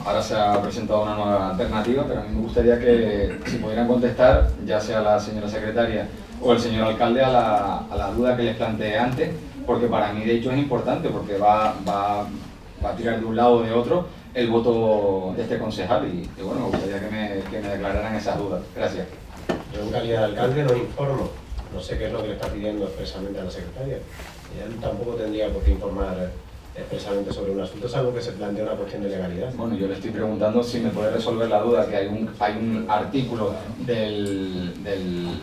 ahora se ha presentado una nueva alternativa, pero a mí me gustaría que si pudieran contestar, ya sea la señora secretaria o el señor alcalde, a la duda que les planteé antes, porque para mí de hecho es importante, porque va a tirar de un lado o de otro el voto de este concejal y bueno, me gustaría que me declararan esas dudas. Gracias. Yo en calidad de alcalde no informo. No sé qué es lo que le está pidiendo expresamente a la secretaria. Ella tampoco tendría por qué informar expresamente sobre un asunto, salvo que se plantea una cuestión de legalidad. Bueno, yo le estoy preguntando si me puede resolver la duda, que hay un artículo de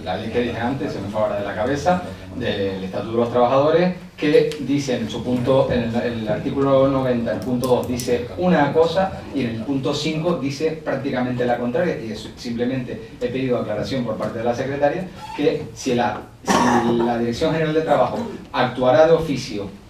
la ley que dije antes, se me fue ahora de la cabeza, del Estatuto de los Trabajadores, que dice en su punto, en el artículo 90, el punto 2 dice una cosa y en el punto 5 dice prácticamente la contraria, y eso, simplemente he pedido aclaración por parte de la secretaria que si la Dirección General de Trabajo actuará de oficio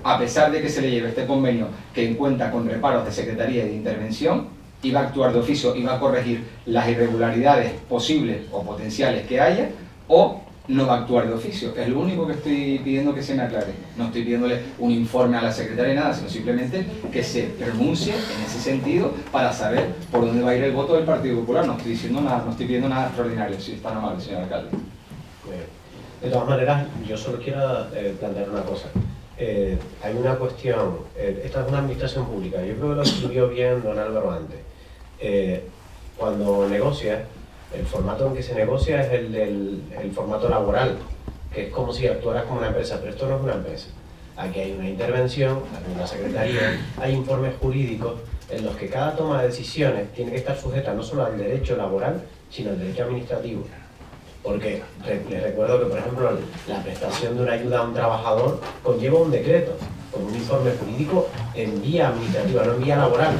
a pesar de que se le lleve este convenio que cuenta con reparos de secretaría y de intervención, iba a actuar de oficio, iba a corregir las irregularidades posibles o potenciales que haya, o no va a actuar de oficio. Es lo único que estoy pidiendo que se me aclare. No estoy pidiéndole un informe a la secretaria ni nada, sino simplemente que se pronuncie en ese sentido para saber por dónde va a ir el voto del Partido Popular. No estoy diciendo nada, no estoy pidiendo nada extraordinario, si está amable, señor alcalde. De todas maneras, yo solo quiero plantear una cosa. Hay una cuestión, esta es una administración pública, yo creo que lo escribió bien don Álvaro antes. Cuando negocia, el formato en que se negocia es el formato laboral, que es como si actuaras como una empresa, pero esto no es una empresa. Aquí hay una intervención, hay una secretaría, hay informes jurídicos en los que cada toma de decisiones tiene que estar sujeta no solo al derecho laboral, sino al derecho administrativo. Porque les recuerdo que, por ejemplo, la prestación de una ayuda a un trabajador conlleva un decreto, con un informe jurídico en vía administrativa, no en vía laboral.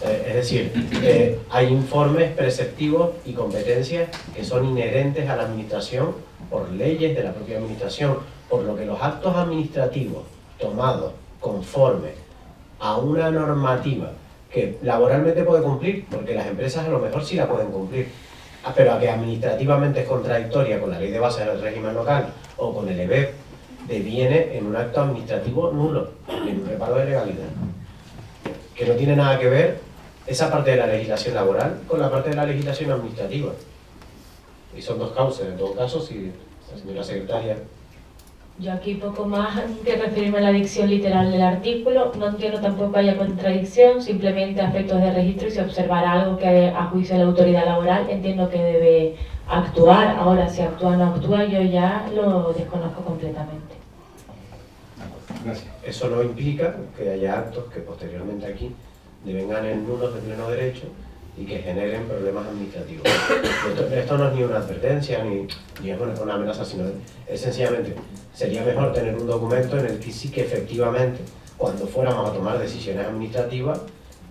Es decir, hay informes preceptivos y competencias que son inherentes a la administración por leyes de la propia administración, por lo que los actos administrativos tomados conforme a una normativa que laboralmente puede cumplir, porque las empresas a lo mejor sí la pueden cumplir, pero a que administrativamente es contradictoria con la ley de base del régimen local o con el EBEP, deviene en un acto administrativo nulo, en un reparo de legalidad. Que no tiene nada que ver esa parte de la legislación laboral con la parte de la legislación administrativa. Y son dos causas, en todo caso, si la señora secretaria... Yo aquí poco más que referirme a la dicción literal del artículo. No entiendo tampoco que haya contradicción, simplemente aspectos de registro y si observará algo que a juicio de la autoridad laboral entiendo que debe actuar. Ahora, si actúa o no actúa, yo ya lo desconozco completamente. Gracias. Eso no implica que haya actos que posteriormente aquí devengan en nulos de pleno derecho y que generen problemas administrativos. Esto no es ni una advertencia ni es una amenaza, sino es sencillamente, sería mejor tener un documento en el que sí que efectivamente, cuando fuéramos a tomar decisiones administrativas,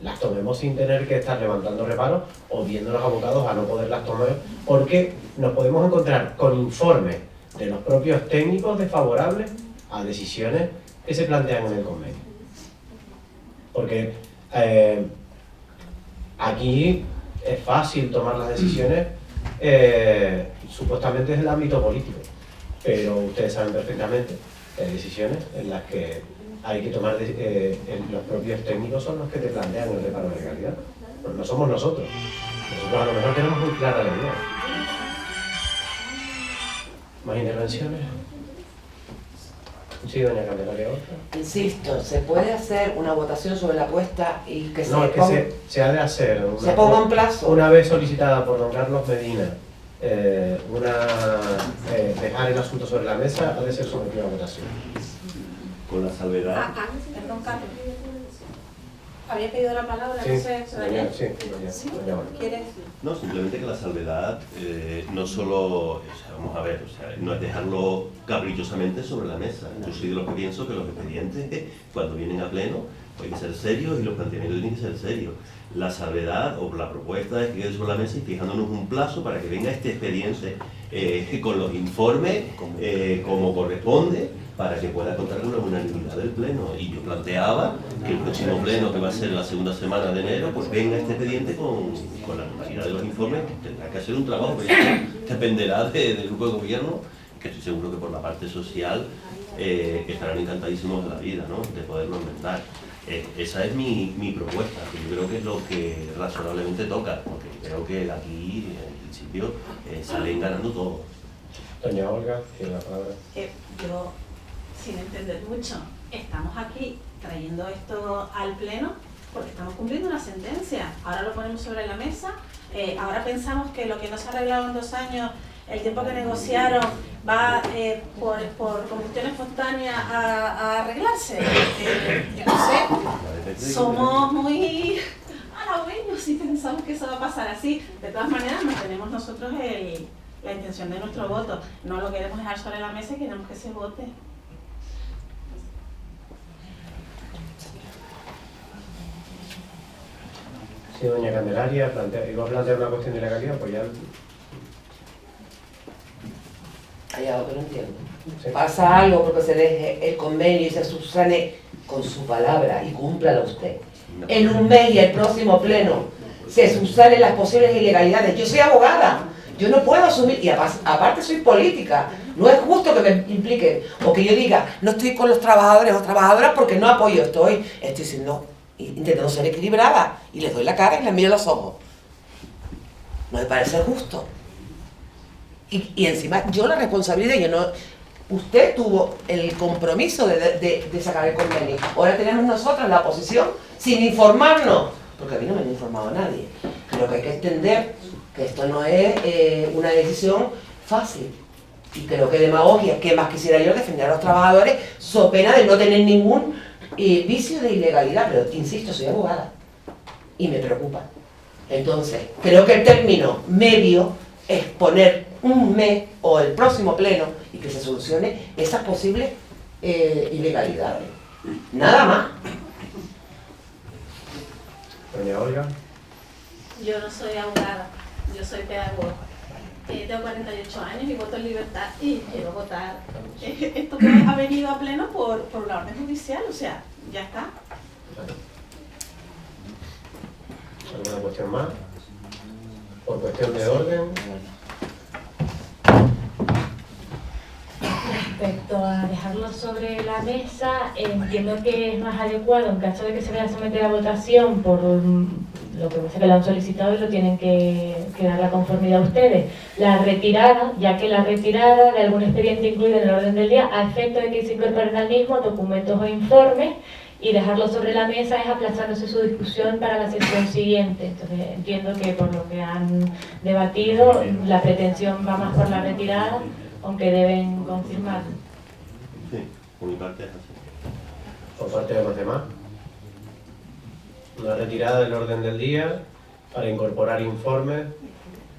las tomemos sin tener que estar levantando reparos o viéndonos abocados a no poderlas tomar, porque nos podemos encontrar con informes de los propios técnicos desfavorables a decisiones que se plantean en el convenio. Porque aquí es fácil tomar las decisiones supuestamente desde el ámbito político, pero ustedes saben perfectamente que hay decisiones en las que hay que tomar, los propios técnicos son los que te plantean el reparo de legalidad, pues no somos nosotros. Nosotros a lo mejor tenemos muy clara la idea. ¿Más intervenciones? Sí, doña Candelaria, otra. Insisto, se puede hacer una votación sobre la apuesta y que No, es que se ha de hacer se ponga un plazo. una vez solicitada por don Carlos Medina, dejar el asunto sobre la mesa, ha de ser sometida a votación. Con la salvedad. Perdón, Carlos. Había pedido la palabra, Sí, no sé, ¿se doña, dañó? sí, doña Olga. ¿Quieres? No, simplemente que la salvedad no solo, o sea, vamos a ver, o sea, no es dejarlo caprichosamente sobre la mesa. Yo soy de los que pienso que los expedientes, cuando vienen a pleno, hay que ser serios y los planteamientos tienen que ser serios. La salvedad o la propuesta es que quede sobre la mesa y fijándonos un plazo para que venga este expediente con los informes como corresponde, para que pueda contar con la unanimidad del pleno. Y yo planteaba que el próximo pleno, que va a ser la segunda semana de enero, pues venga este expediente con la normalidad de los informes. Tendrá que hacer un trabajo que dependerá del grupo de gobierno, que estoy seguro que por la parte social estarán encantadísimos de la vida, ¿no?, de poderlo inventar. Esa es mi propuesta, que yo creo que es lo que razonablemente toca, porque creo que aquí, en principio, salen ganando todos. Doña Olga, tiene la palabra. Yo, sin entender mucho, estamos aquí trayendo esto al pleno porque estamos cumpliendo una sentencia. Ahora lo ponemos sobre la mesa, ahora pensamos que lo que no se ha arreglado en 2 años, el tiempo que negociaron, va por combustión espontánea a arreglarse. Yo no sé, somos muy halagüeños si pensamos que eso va a pasar así. De todas maneras, mantenemos nosotros la intención de nuestro voto. No lo queremos dejar sobre la mesa y queremos que se vote. Sí, doña Candelaria, iba a plantear una cuestión de legalidad, pues ya... Hay algo que no entiendo. Sí. Pasa algo porque se deje el convenio y se subsane con su palabra y cúmplalo usted. En un mes y el próximo pleno se subsanen las posibles ilegalidades. Yo soy abogada, yo no puedo asumir, y aparte soy política. No es justo que me impliquen o que yo diga, no estoy con los trabajadores o trabajadoras porque no apoyo, estoy diciendo, intentando ser equilibrada y les doy la cara y les miro los ojos. No me parece justo. Y encima yo la responsabilidad, usted tuvo el compromiso de sacar el convenio. Ahora tenemos nosotros la oposición sin informarnos, porque a mí no me ha informado nadie. Creo que hay que entender que esto no es una decisión fácil. Y creo que demagogia, que más quisiera yo defender a los trabajadores, so pena de no tener ningún vicio de ilegalidad. Pero insisto, soy abogada y me preocupa. Entonces, creo que el término medio es poner un mes o el próximo pleno y que se solucione esas posibles ilegalidades. Nada más. Doña Olga. Yo no soy abogada, yo soy pedagoga. Tengo 48 años y voto en libertad y quiero votar. Esto que ha venido a pleno por la orden judicial, o sea, ya está. ¿Alguna cuestión más? por cuestión de orden. Respecto a dejarlo sobre la mesa, entiendo que es más adecuado, en caso de que se vaya a someter a votación por lo que pasa que lo han solicitado y lo tienen que dar la conformidad a ustedes, la retirada, ya que la retirada de algún expediente incluido en el orden del día, a efecto de que se incorporen al mismo documentos o informes, y dejarlo sobre la mesa es aplazándose su discusión para la sesión siguiente. Entonces entiendo que por lo que han debatido, la pretensión va más por la retirada, aunque deben confirmarlo. Sí, por mi parte es así. Por parte de los demás. Una retirada del orden del día para incorporar informes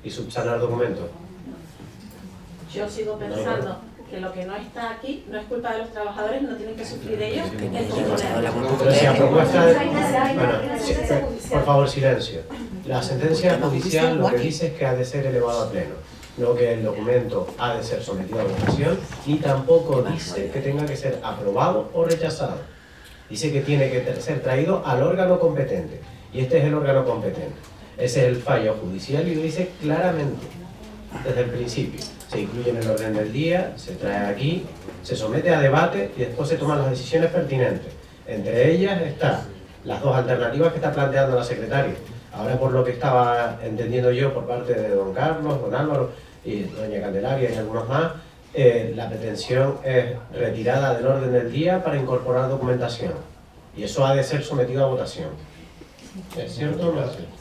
y subsanar documentos. Yo sigo pensando que lo que no está aquí no es culpa de los trabajadores, no tienen que sufrir ellos el componer. Pero si la propuesta de... Bueno, sí, por favor, silencio. La sentencia judicial lo que dice es que ha de ser elevado a pleno, no que el documento ha de ser sometido a votación, ni tampoco dice que tenga que ser aprobado o rechazado. Dice que tiene que ser traído al órgano competente, y este es el órgano competente. Ese es el fallo judicial y lo dice claramente, desde el principio. Se incluye en el orden del día, se trae aquí, se somete a debate y después se toman las decisiones pertinentes. Entre ellas están las dos alternativas que está planteando la secretaria. Ahora, por lo que estaba entendiendo yo por parte de don Carlos, don Álvaro y doña Candelaria y algunos más, la pretensión es retirada del orden del día para incorporar documentación. Y eso ha de ser sometido a votación. ¿Es cierto o no es cierto?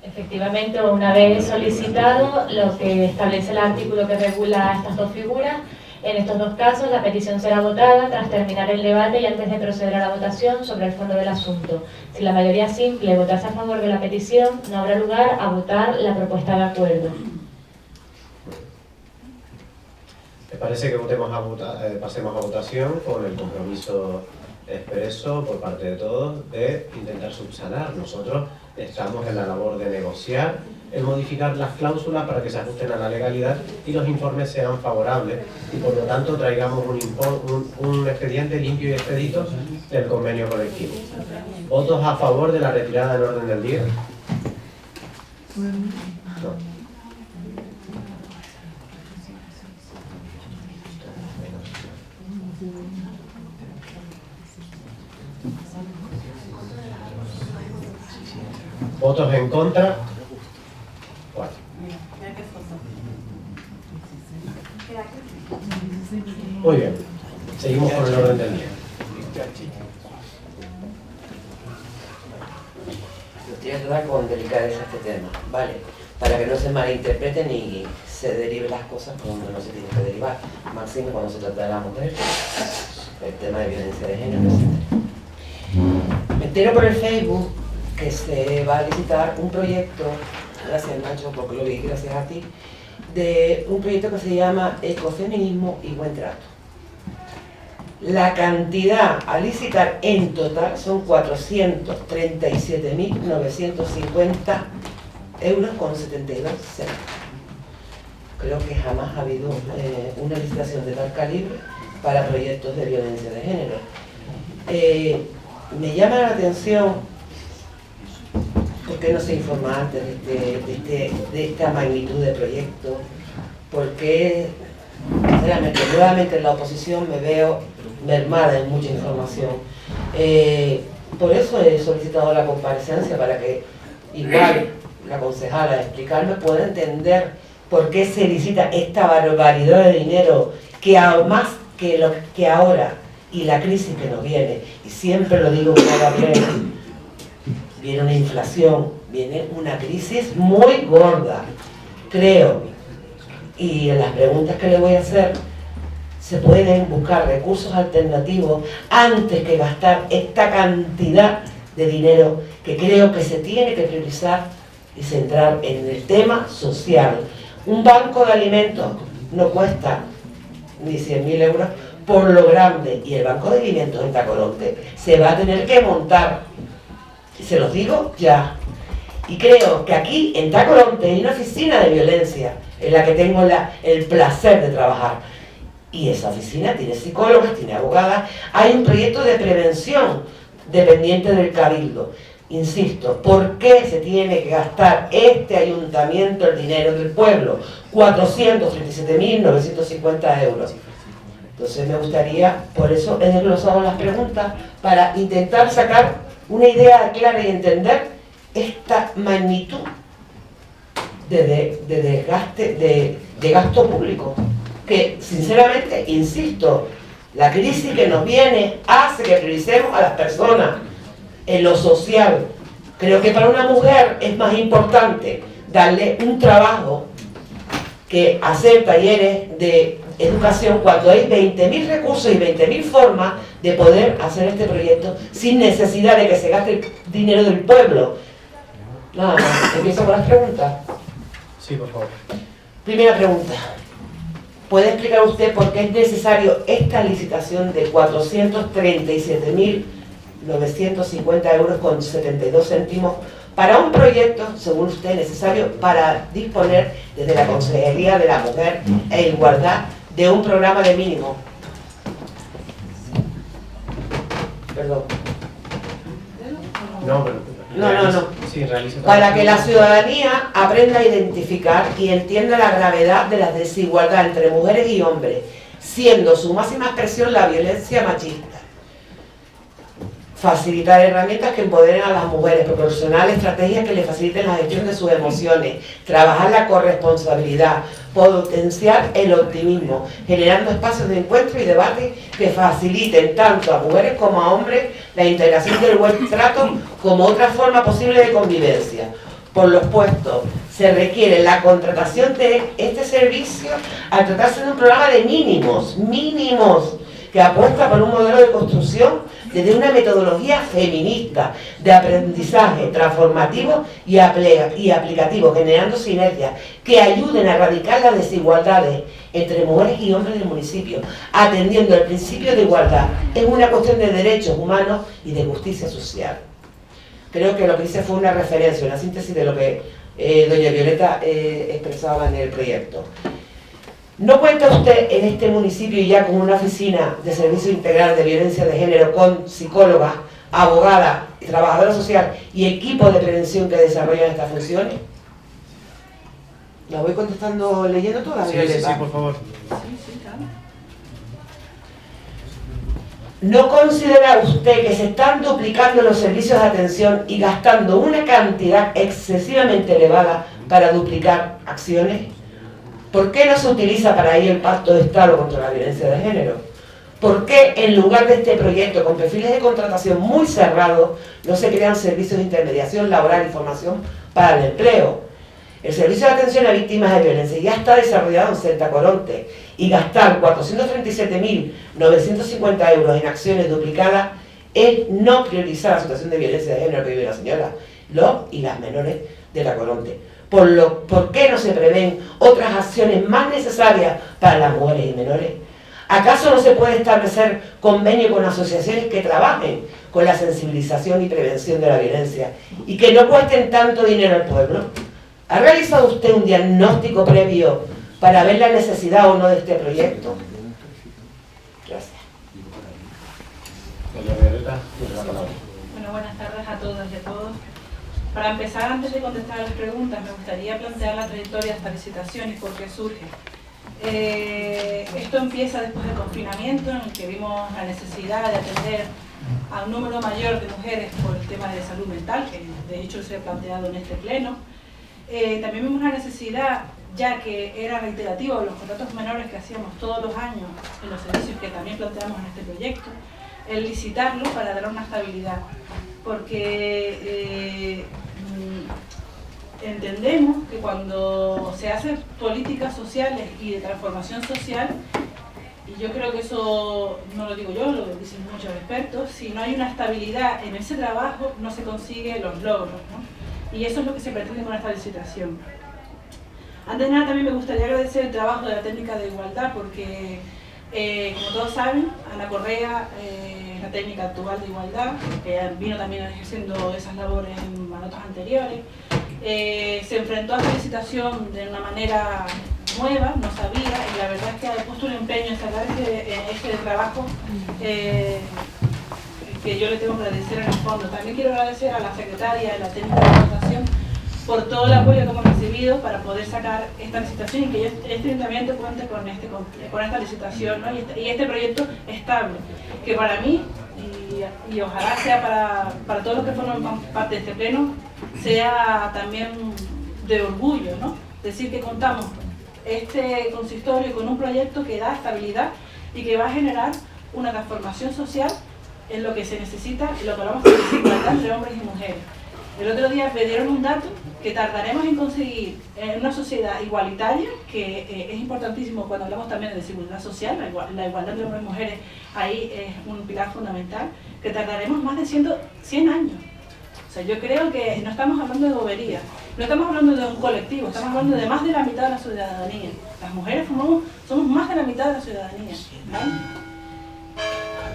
Efectivamente, una vez solicitado, lo que establece el artículo que regula estas dos figuras, en estos dos casos la petición será votada tras terminar el debate y antes de proceder a la votación sobre el fondo del asunto. Si la mayoría simple votase a favor de la petición, no habrá lugar a votar la propuesta de acuerdo. ¿Les parece que pasemos a votación con el compromiso expreso por parte de todos de intentar subsanar? Nosotros estamos en la labor de negociar, en modificar las cláusulas para que se ajusten a la legalidad y los informes sean favorables y por lo tanto traigamos un expediente limpio y expedito del convenio colectivo. ¿Votos a favor de la retirada del orden del día? No. ¿Votos en contra? 4. Muy bien, seguimos con el orden del día. Lo tienes que dar con delicadeza este tema, ¿vale? Para que no se malinterpreten y se deriven las cosas cuando no se tienen que derivar. Máximo cuando se trata de la mujer, el tema de violencia de género, etc. Me entero por el Facebook que se va a licitar un proyecto, gracias Nacho porque lo vi, gracias a ti, de un proyecto que se llama Ecofeminismo y Buen Trato. La cantidad a licitar en total son 437.950 euros con 72 centavos. Creo que jamás ha habido una licitación de tal calibre para proyectos de violencia de género. Me llama la atención ¿por qué no se informa antes de esta magnitud de proyecto? Porque, sinceramente, nuevamente en la oposición me veo mermada en mucha información. Por eso he solicitado la comparecencia, para que igual la concejala de explicarme pueda entender por qué se licita esta barbaridad de dinero, que más que lo que ahora y la crisis que nos viene, y siempre lo digo cada vez, viene una inflación, viene una crisis muy gorda, creo. Y en las preguntas que le voy a hacer, se pueden buscar recursos alternativos antes que gastar esta cantidad de dinero que creo que se tiene que priorizar y centrar en el tema social. Un banco de alimentos no cuesta ni 100.000 euros por lo grande, y el banco de alimentos en Tacoronte se va a tener que montar. Se los digo ya. Y creo que aquí en Tacoronte hay una oficina de violencia en la que tengo el placer de trabajar. Y esa oficina tiene psicólogas, tiene abogadas. Hay un proyecto de prevención dependiente del Cabildo. Insisto, ¿por qué se tiene que gastar este ayuntamiento el dinero del pueblo? 437.950 euros. Entonces me gustaría, por eso he desglosado las preguntas, para intentar sacar una idea clara y entender esta magnitud de desgaste, de gasto público. Que sinceramente, insisto, la crisis que nos viene hace que prioricemos a las personas en lo social. Creo que para una mujer es más importante darle un trabajo que hacer talleres de educación cuando hay 20.000 recursos y 20.000 formas de poder hacer este proyecto sin necesidad de que se gaste el dinero del pueblo. Nada más, empiezo con las preguntas. Sí, por favor. Primera pregunta. ¿Puede explicar usted por qué es necesario esta licitación de 437.950 euros con 72 céntimos para un proyecto, según usted, necesario para disponer desde la Consejería de la Mujer e Igualdad de un programa de mínimo? Perdón. No, pero... No. Sí, realizo Para que la ciudadanía aprenda a identificar y entienda la gravedad de la desigualdad entre mujeres y hombres, siendo su máxima expresión la violencia machista. Facilitar herramientas que empoderen a las mujeres, proporcionar estrategias que les faciliten la gestión de sus emociones, trabajar la corresponsabilidad, potenciar el optimismo, generando espacios de encuentro y debate que faciliten tanto a mujeres como a hombres la integración del buen trato como otra forma posible de convivencia. Por lo expuesto, se requiere la contratación de este servicio al tratarse de un programa de mínimos, que apuesta por un modelo de construcción desde una metodología feminista, de aprendizaje transformativo y aplicativo, generando sinergias que ayuden a erradicar las desigualdades entre mujeres y hombres del municipio, atendiendo el principio de igualdad. Es una cuestión de derechos humanos y de justicia social. Creo que lo que hice fue una referencia, una síntesis de lo que doña Violeta expresaba en el proyecto. ¿No cuenta usted en este municipio ya con una oficina de servicio integral de violencia de género con psicólogas, abogadas, trabajadora social y equipo de prevención que desarrollan estas funciones? ¿La voy contestando leyendo todas, Violeta? Sí, por favor. Sí, claro. ¿No considera usted que se están duplicando los servicios de atención y gastando una cantidad excesivamente elevada para duplicar acciones? ¿Por qué no se utiliza para ello el Pacto de Estado contra la Violencia de Género? ¿Por qué en lugar de este proyecto con perfiles de contratación muy cerrados no se crean servicios de intermediación laboral y formación para el empleo? El servicio de atención a víctimas de violencia ya está desarrollado en Santa Coronte y gastar 437.950 euros en acciones duplicadas es no priorizar la situación de violencia de género que vive la señora, los y las menores de la Coronte. ¿Por qué no se prevén otras acciones más necesarias para las mujeres y menores? ¿Acaso no se puede establecer convenio con asociaciones que trabajen con la sensibilización y prevención de la violencia y que no cuesten tanto dinero al pueblo? ¿Ha realizado usted un diagnóstico previo para ver la necesidad o no de este proyecto? Gracias. Doña Violeta, tiene la palabra. Bueno, buenas tardes a todas y a todos. Para empezar, antes de contestar a las preguntas, me gustaría plantear la trayectoria de esta licitación y por qué surge. Esto empieza después del confinamiento, en el que vimos la necesidad de atender a un número mayor de mujeres por el tema de salud mental, que de hecho se ha planteado en este pleno. También vimos la necesidad, ya que era reiterativo los contratos menores que hacíamos todos los años en los servicios que también planteamos en este proyecto, el licitarlo para dar una estabilidad. Porque entendemos que cuando se hacen políticas sociales y de transformación social, y yo creo que eso no lo digo yo, lo dicen muchos expertos, si no hay una estabilidad en ese trabajo no se consiguen los logros, ¿no? Y eso es lo que se pretende con esta licitación. Antes de nada también me gustaría agradecer el trabajo de la técnica de igualdad porque, como todos saben, Ana Correa, la técnica actual de igualdad, que vino también ejerciendo esas labores en manotas anteriores, se enfrentó a esta licitación de una manera nueva, no sabía, y la verdad es que ha puesto un empeño en sacar este trabajo que que yo le tengo que agradecer en el fondo. También quiero agradecer a la secretaria de la técnica de votación por todo el apoyo que hemos recibido para poder sacar esta licitación y que este ayuntamiento cuente con esta licitación, ¿no? y este proyecto estable, que para mí, y ojalá sea para todos los que forman parte de este pleno, sea también de orgullo, ¿no? Decir que contamos este consistorio con un proyecto que da estabilidad y que va a generar una transformación social en lo que se necesita, en lo que hablamos de desigualdad entre hombres y mujeres. El otro día me dieron un dato que tardaremos en conseguir en una sociedad igualitaria, que es importantísimo cuando hablamos también de desigualdad social, la igualdad entre hombres y mujeres, ahí es un pilar fundamental, que tardaremos más de 100 años. O sea, yo creo que no estamos hablando de bobería, no estamos hablando de un colectivo, estamos hablando de más de la mitad de la ciudadanía. Las mujeres somos más de la mitad de la ciudadanía, ¿vale?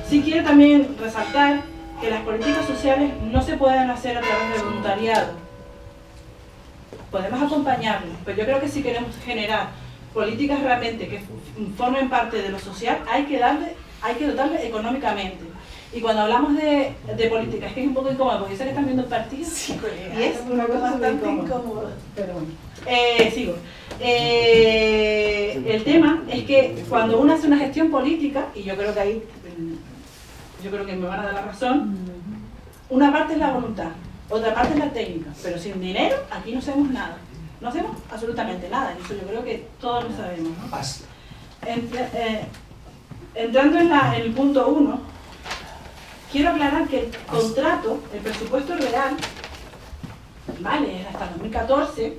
Sí quiero también resaltar que las políticas sociales no se pueden hacer a través del voluntariado. Podemos acompañarlos, pero yo creo que si queremos generar políticas realmente que formen parte de lo social, hay que dotarle económicamente. Y cuando hablamos de política, es que es un poco incómodo, porque sé que están viendo el partido, sí, y es una cosa bastante incómoda. Pero bueno, sigo. El tema es que cuando uno hace una gestión política, y yo creo que ahí, yo creo que me van a dar la razón, una parte es la voluntad, otra parte es la técnica, pero sin dinero aquí no hacemos nada. No hacemos absolutamente nada, y eso yo creo que todos lo sabemos, ¿no? Entrando en el punto 1, quiero aclarar que el contrato, el presupuesto real, vale, es hasta 2014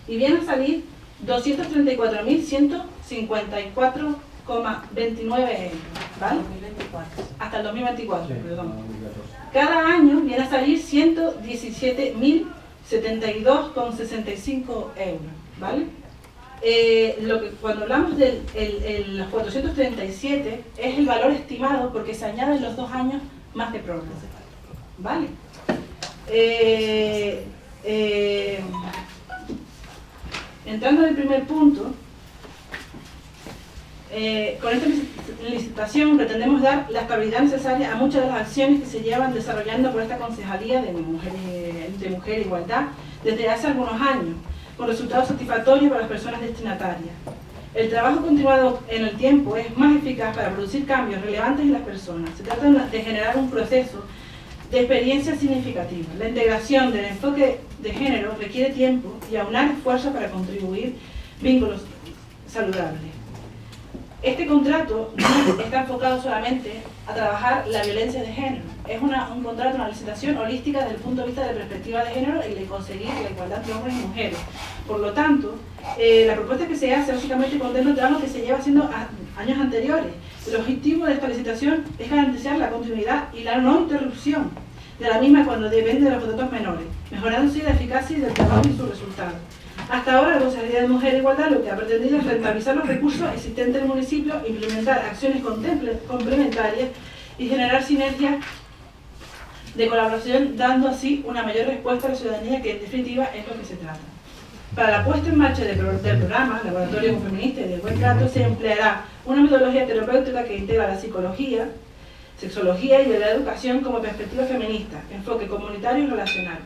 y viene a salir 234.154,29 euros, ¿vale? 2024. Hasta el 2024, perdón. Cada año viene a salir 117.072,65 euros, ¿vale? Cuando hablamos de los 437 es el valor estimado porque se añaden los 2 años más de prórroga, ¿vale? Entrando en el primer punto, con esta licitación pretendemos dar la estabilidad necesaria a muchas de las acciones que se llevan desarrollando por esta Concejalía de Mujer e Igualdad desde hace algunos años, con resultados satisfactorios para las personas destinatarias. El trabajo continuado en el tiempo es más eficaz para producir cambios relevantes en las personas. Se trata de generar un proceso de experiencia significativa. La integración del enfoque de género requiere tiempo y aunar esfuerzos para contribuir vínculos saludables. Este contrato no está enfocado solamente a trabajar la violencia de género. Es un contrato, una licitación holística desde el punto de vista de la perspectiva de género y de conseguir la igualdad entre hombres y mujeres. Por lo tanto, la propuesta que se hace básicamente contempla un trabajo que se lleva haciendo años anteriores. El objetivo de esta licitación es garantizar la continuidad y la no interrupción de la misma cuando depende de los contratos menores, mejorando así la eficacia del trabajo y sus resultados. Hasta ahora, la Consejería de Mujer e Igualdad lo que ha pretendido es rentabilizar los recursos existentes del municipio, implementar acciones complementarias y generar sinergias de colaboración, dando así una mayor respuesta a la ciudadanía, que en definitiva es lo que se trata. Para la puesta en marcha del programa Laboratorio Feminista y del Buen Trato se empleará una metodología terapéutica que integra la psicología, sexología y la educación como perspectiva feminista, enfoque comunitario y relacional,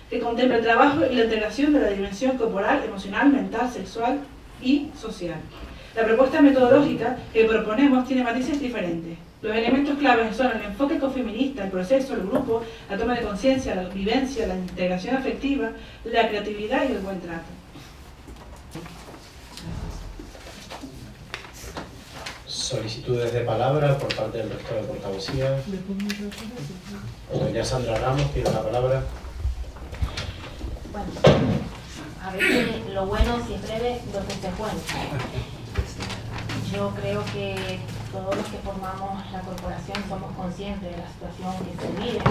que contempla el trabajo y la integración de la dimensión corporal, emocional, mental, sexual y social. La propuesta metodológica que proponemos tiene matices diferentes. Los elementos claves son el enfoque ecofeminista, el proceso, el grupo, la toma de conciencia, la vivencia, la integración afectiva, la creatividad y el buen trato. Solicitudes de palabra por parte del resto de portavocía. Doña Sandra Ramos tiene la palabra. Bueno, a veces lo bueno, si es breve, lo que es bueno. Yo creo que todos los que formamos la corporación somos conscientes de la situación que se vive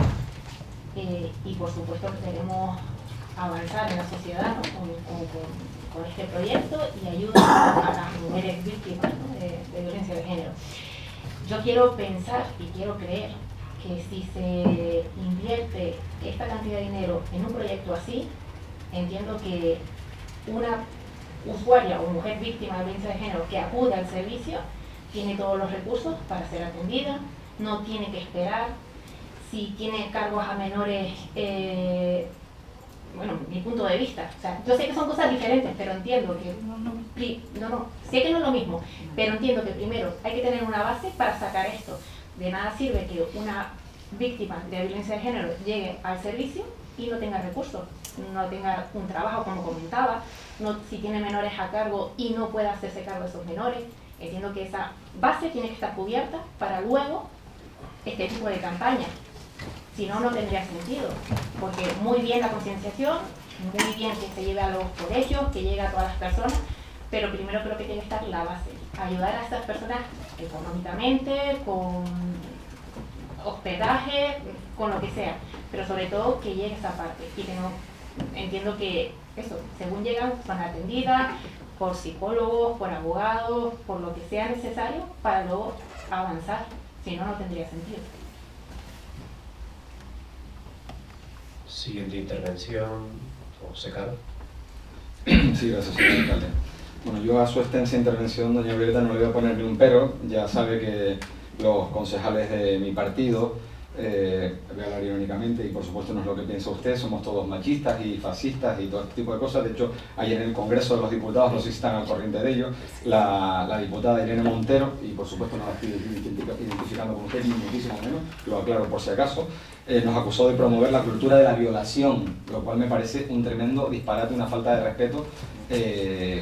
y por supuesto que queremos avanzar en la sociedad, ¿no? con este proyecto y ayudar a las mujeres víctimas, ¿no? de violencia de género. Yo quiero pensar y quiero creer que si se invierte esta cantidad de dinero en un proyecto así, entiendo que una usuaria o mujer víctima de violencia de género que acude al servicio tiene todos los recursos para ser atendida, no tiene que esperar. si tiene cargos a menores, bueno, mi punto de vista. O sea, yo sé que son cosas diferentes, pero entiendo que sé que no es lo mismo, pero entiendo que primero hay que tener una base para sacar esto. De nada sirve que una víctima de violencia de género llegue al servicio y no tenga recursos, no tenga un trabajo, como comentaba, si tiene menores a cargo y no pueda hacerse cargo de esos menores. Entiendo que esa base tiene que estar cubierta para luego este tipo de campaña. Si no, no tendría sentido, porque muy bien la concienciación, muy bien que se lleve a los colegios, que llegue a todas las personas, pero primero creo que tiene que estar la base, ayudar a estas personas económicamente, con hospedaje, con lo que sea, pero sobre todo que llegue esa parte y que no, entiendo que eso, según llegan, son atendidas por psicólogos, por abogados, por lo que sea necesario para luego avanzar, si no, no tendría sentido. Siguiente intervención, José Carlos. Sí, gracias, señor alcalde. Bueno, yo a su extensa intervención, doña Violeta, no le voy a poner ni un pero. Ya sabe que los concejales de mi partido, voy a hablar irónicamente, y por supuesto no es lo que piensa usted, somos todos machistas y fascistas y todo este tipo de cosas. De hecho, ayer en el Congreso de los Diputados, no sé si están al corriente de ello, la diputada Irene Montero, y por supuesto no la estoy identificando con usted, ni muchísimo menos, lo aclaro por si acaso, nos acusó de promover la cultura de la violación, lo cual me parece un tremendo disparate, una falta de respeto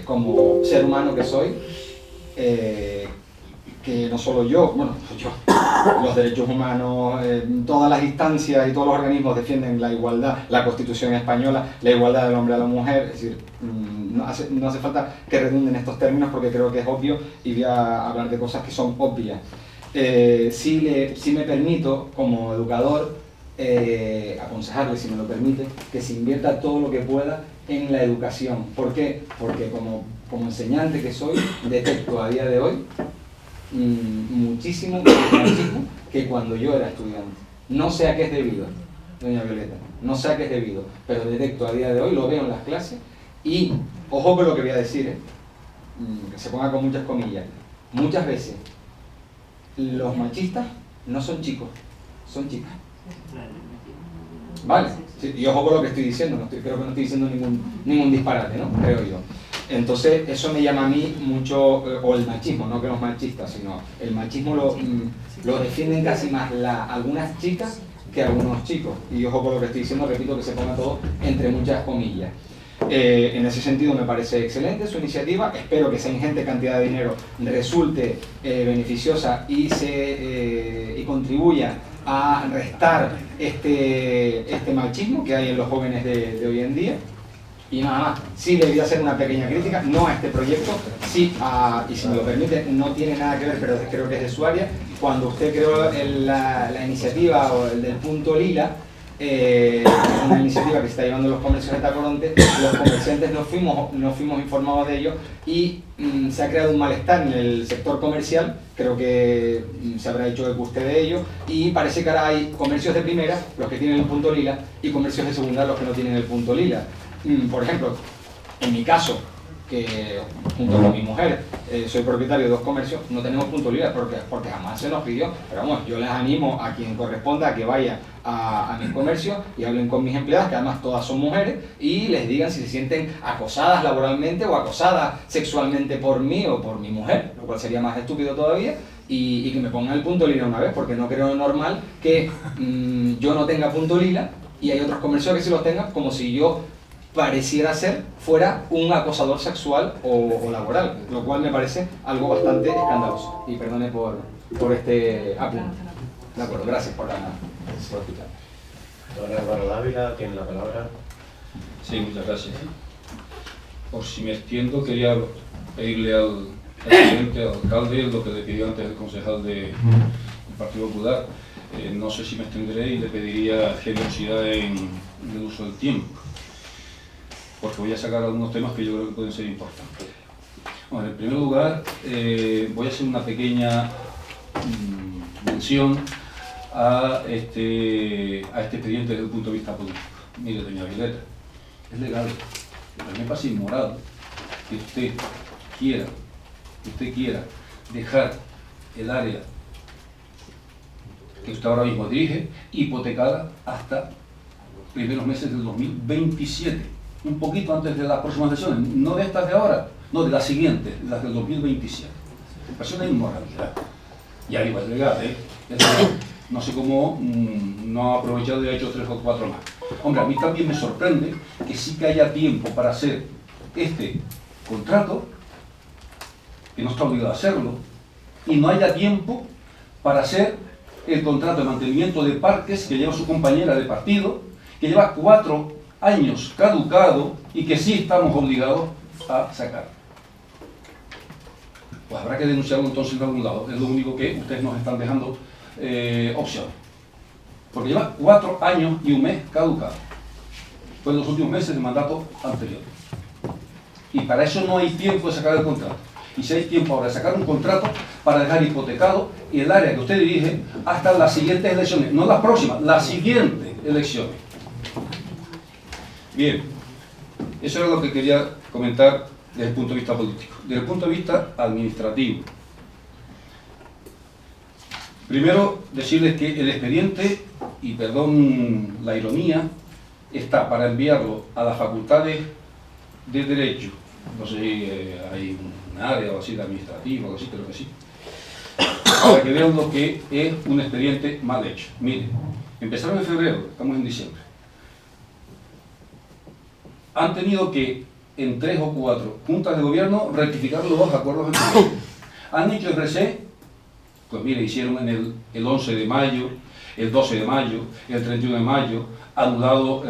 como ser humano que soy, que no solo yo, bueno, yo, los derechos humanos, todas las instancias y todos los organismos defienden la igualdad, la Constitución española, la igualdad del hombre a la mujer, es decir, no hace falta que redunden estos términos porque creo que es obvio y voy a hablar de cosas que son obvias. Sí me permito, como educador, aconsejarle, si me lo permite, que se invierta todo lo que pueda en la educación. ¿Por qué? Porque como enseñante que soy, detecto a día de hoy muchísimo machismo que cuando yo era estudiante. No sé a qué es debido, doña Violeta, no sé a qué es debido, pero detecto a día de hoy, lo veo en las clases y, ojo con lo que voy a decir, que se ponga con muchas comillas, muchas veces los machistas no son chicos, son chicas. ¿Vale? Sí, y ojo con lo que estoy diciendo, creo que no estoy diciendo ningún disparate, ¿no? Creo yo. Entonces, eso me llama a mí mucho, o el machismo, no que los machistas, sino el machismo lo defienden casi más algunas chicas que algunos chicos. Y ojo con lo que estoy diciendo, repito, que se ponga todo entre muchas comillas. En ese sentido me parece excelente su iniciativa, espero que esa ingente cantidad de dinero resulte beneficiosa y contribuya a restar este machismo que hay en los jóvenes de hoy en día. Y nada más, sí le voy a hacer una pequeña crítica, no a este proyecto, sí y si me lo permite, no tiene nada que ver, pero creo que es de su área. Cuando usted creó la iniciativa o el del punto lila, una iniciativa que se está llevando los comercios de Tacoronte, los comerciantes no fuimos informados de ello y se ha creado un malestar en el sector comercial, creo que se habrá hecho eco usted de ello, y parece que ahora hay comercios de primera, los que tienen el punto lila, y comercios de segunda, los que no tienen el punto lila. Por ejemplo, en mi caso, que junto con mi mujer soy propietario de 2 comercios, no tenemos punto lila porque jamás se nos pidió, pero vamos, yo les animo a quien corresponda a que vaya a mis comercios y hablen con mis empleadas, que además todas son mujeres, y les digan si se sienten acosadas laboralmente o acosadas sexualmente por mí o por mi mujer, lo cual sería más estúpido todavía, y que me pongan el punto lila una vez, porque no creo normal que yo no tenga punto lila y hay otros comercios que sí los tengan, como si yo pareciera ser fuera un acosador sexual o laboral, lo cual me parece algo bastante escandaloso. Y perdone por este apunte. De acuerdo, gracias por escuchar. Don Álvaro Dávila tiene la palabra. Sí, muchas gracias. Por si me extiendo, quería pedirle al presidente, al alcalde, lo que le pidió antes el concejal del Partido Popular. No sé si me extenderé y le pediría generosidad en el uso del tiempo, porque voy a sacar algunos temas que yo creo que pueden ser importantes. Bueno, en primer lugar, voy a hacer una pequeña mención a este expediente desde el punto de vista político. Mire, doña Violeta, es legal, pero me parece inmoral que usted quiera dejar el área que usted ahora mismo dirige, hipotecada hasta primeros meses del 2027, un poquito antes de las próximas elecciones, no de estas de ahora, no de las siguientes, las del 2027. Es una inmoralidad. Y ahí va a llegar, ¿eh? No sé cómo no ha aprovechado y ha hecho 3 o 4 más. Hombre, a mí también me sorprende que sí que haya tiempo para hacer este contrato, que no está obligado a hacerlo, y no haya tiempo para hacer el contrato de mantenimiento de parques que lleva su compañera de partido, que lleva 4 años caducado y que sí estamos obligados a sacar. Pues habrá que denunciarlo entonces de algún lado, es lo único que ustedes nos están dejando opción. Porque lleva 4 años y un mes caducado. Fue en los últimos meses del mandato anterior. Y para eso no hay tiempo de sacar el contrato. Y si hay tiempo ahora de sacar un contrato para dejar hipotecado el área que usted dirige hasta las siguientes elecciones, no las próximas, las siguientes elecciones. Bien, eso era lo que quería comentar desde el punto de vista político. Desde el punto de vista administrativo, primero decirles que el expediente, y perdón la ironía, está para enviarlo a las facultades de Derecho, no sé si hay un área o así de administrativo, o algo así, creo que sí, para que vean lo que es un expediente mal hecho. Miren, empezaron en febrero, estamos en diciembre. Han tenido que, en 3 o 4 juntas de gobierno, rectificar los 2 acuerdos anteriores. Han hecho RC, pues mire, hicieron en el 11 de mayo, el 12 de mayo, el 31 de mayo, anulado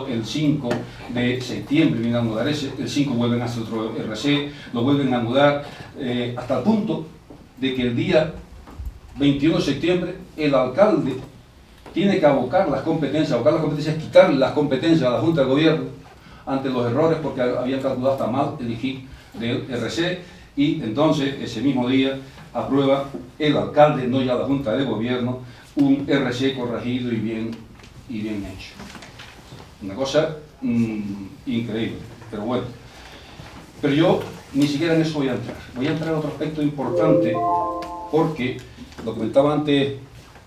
el 5 de septiembre, vienen a anular ese, el 5 vuelven a hacer otro RC, lo vuelven a anular, hasta el punto de que el día 21 de septiembre el alcalde tiene que abocar las competencias, quitarle las competencias a la Junta de Gobierno ante los errores porque habían calculado hasta mal el IGI del RC, y entonces ese mismo día aprueba el alcalde, no ya la Junta de Gobierno, un RC corregido y bien hecho. Una cosa increíble, pero bueno. Pero yo ni siquiera en eso voy a entrar. Voy a entrar en otro aspecto importante, porque lo comentaba antes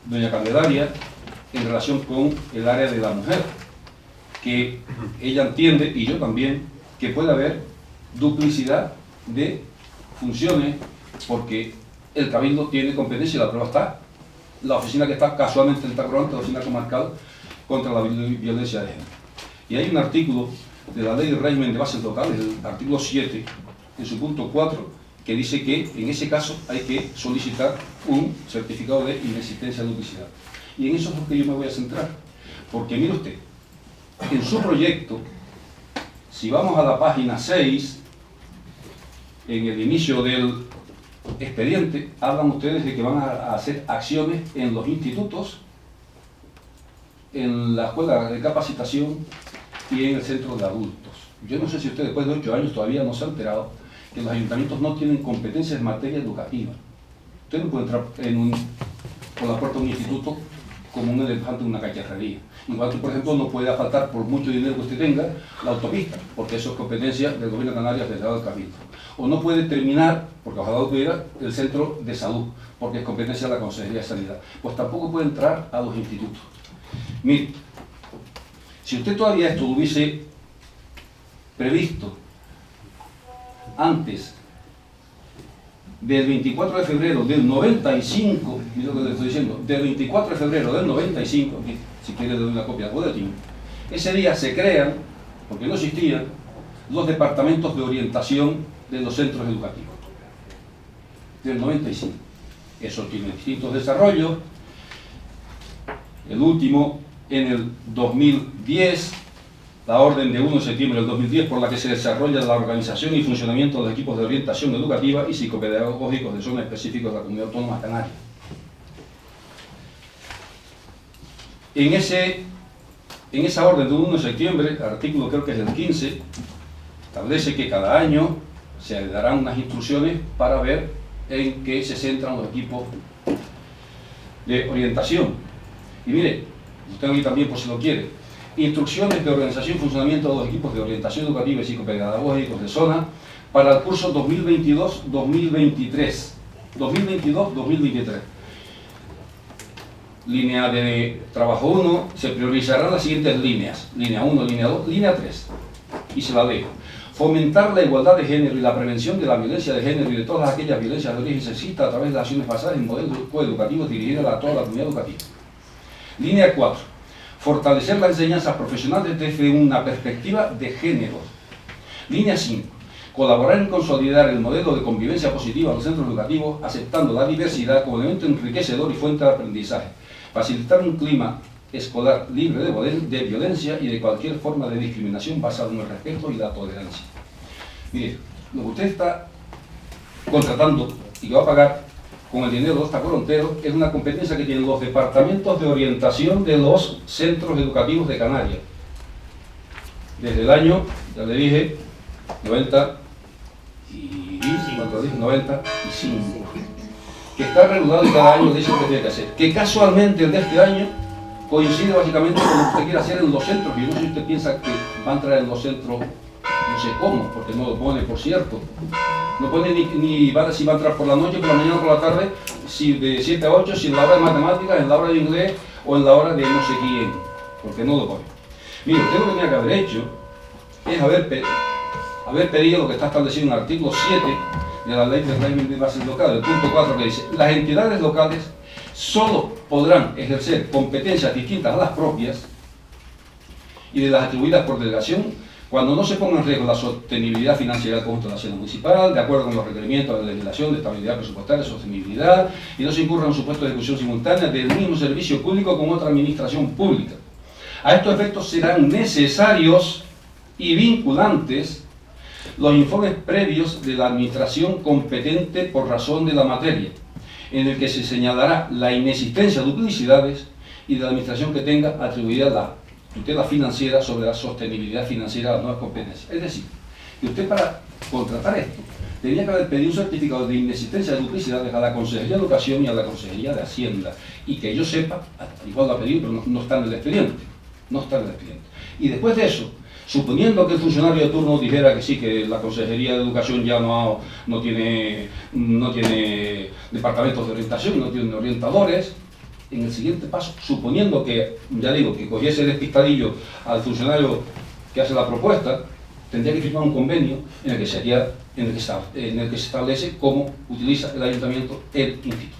doña Candelaria en relación con el área de la mujer, que ella entiende, y yo también, que puede haber duplicidad de funciones, porque el Cabildo tiene competencia y la prueba está. La oficina que está casualmente en el Tacorón, la oficina comarcal contra la violencia de género. Y hay un artículo de la Ley de Régimen de Bases Locales, el artículo 7, en su punto 4, que dice que en ese caso hay que solicitar un certificado de inexistencia de duplicidad. Y en eso es lo que yo me voy a centrar. Porque mire usted, en su proyecto, si vamos a la página 6, en el inicio del expediente, hablan ustedes de que van a hacer acciones en los institutos, en la escuela de capacitación y en el centro de adultos. Yo no sé si ustedes después de 8 años todavía no se han enterado que los ayuntamientos no tienen competencias en materia educativa. Usted no puede entrar por la puerta de un instituto como un elefante en una cacharrería. Igual que, por ejemplo, no puede asfaltar por mucho dinero que usted tenga la autopista, porque eso es competencia del gobierno de Canarias delegado del Cabildo. O no puede terminar, porque ojalá lo tuviera, el centro de salud, porque es competencia de la Consejería de Sanidad. Pues tampoco puede entrar a los institutos. Mire, si usted todavía esto lo hubiese previsto antes del 24 de febrero del 95, mira lo que le estoy diciendo, del 24 de febrero del 95, si quiere le doy una copia del boletín, ese día se crean, porque no existían, los departamentos de orientación de los centros educativos, del 95. Eso tiene distintos desarrollos, el último en el 2010, la orden de 1 de septiembre del 2010 por la que se desarrolla la organización y funcionamiento de los equipos de orientación educativa y psicopedagógicos de zonas específicas de la Comunidad Autónoma Canaria. En esa orden de 1 de septiembre, el artículo creo que es el 15, establece que cada año se darán unas instrucciones para ver en qué se centran los equipos de orientación. Y mire, usted aquí también por si lo quiere, instrucciones de organización y funcionamiento de los equipos de orientación educativa y psicopedagógicos de zona para el curso 2022-2023. 2022-2023. línea de trabajo 1, se priorizarán las siguientes líneas, línea 1, línea 2, línea 3, y se la leo. Fomentar la igualdad de género y la prevención de la violencia de género y de todas aquellas violencias de origen sexista a través de acciones basadas en modelos coeducativos dirigidas a toda la comunidad educativa. Línea 4. Fortalecer la enseñanza profesional desde una perspectiva de género. Línea 5. Colaborar en consolidar el modelo de convivencia positiva en los centros educativos, aceptando la diversidad como elemento enriquecedor y fuente de aprendizaje. Facilitar un clima escolar libre de violencia y de cualquier forma de discriminación basada en el respeto y la tolerancia. Mire, lo que usted está contratando y que va a pagar con el dinero de los tacoronteros es una competencia que tienen los departamentos de orientación de los centros educativos de Canarias. Desde el año, ya le dije, 95, que está regulado y cada año dice lo que tiene que hacer. Que casualmente el de este año coincide básicamente con lo que usted quiere hacer en los centros. Yo no sé si usted piensa que va a entrar en los centros, no sé cómo, porque no lo pone, por cierto. No pone ni si va a entrar por la noche, por la mañana, por la tarde, si de 7 a 8, si en la hora de matemáticas, en la hora de inglés o en la hora de no sé quién, porque no lo pone. Mire, usted lo que tenía que haber hecho es haber pedido lo que está establecido en el artículo 7 de la Ley de Régimen de Bases Locales, el punto 4, que dice: las entidades locales solo podrán ejercer competencias distintas a las propias y de las atribuidas por delegación cuando no se ponga en riesgo la sostenibilidad financiera del conjunto de la hacienda municipal, de acuerdo con los requerimientos de la legislación de estabilidad presupuestaria y sostenibilidad, y no se incurra en un supuesto de ejecución simultánea del mismo servicio público con otra administración pública. A estos efectos serán necesarios y vinculantes los informes previos de la administración competente por razón de la materia, en el que se señalará la inexistencia de duplicidades y de la administración que tenga atribuida la tutela financiera sobre la sostenibilidad financiera de las nuevas competencias. Es decir, que usted para contratar esto tenía que haber pedido un certificado de inexistencia de duplicidades a la Consejería de Educación y a la Consejería de Hacienda, y que yo sepa, igual lo ha pedido, pero no está en el expediente. No está en el expediente. Y después de eso, suponiendo que el funcionario de turno dijera que sí, que la Consejería de Educación ya no tiene departamentos de orientación, no tiene orientadores, en el siguiente paso, suponiendo que, ya digo, que cogiese despistadillo al funcionario que hace la propuesta, tendría que firmar un convenio en el que se establece cómo utiliza el ayuntamiento el instituto.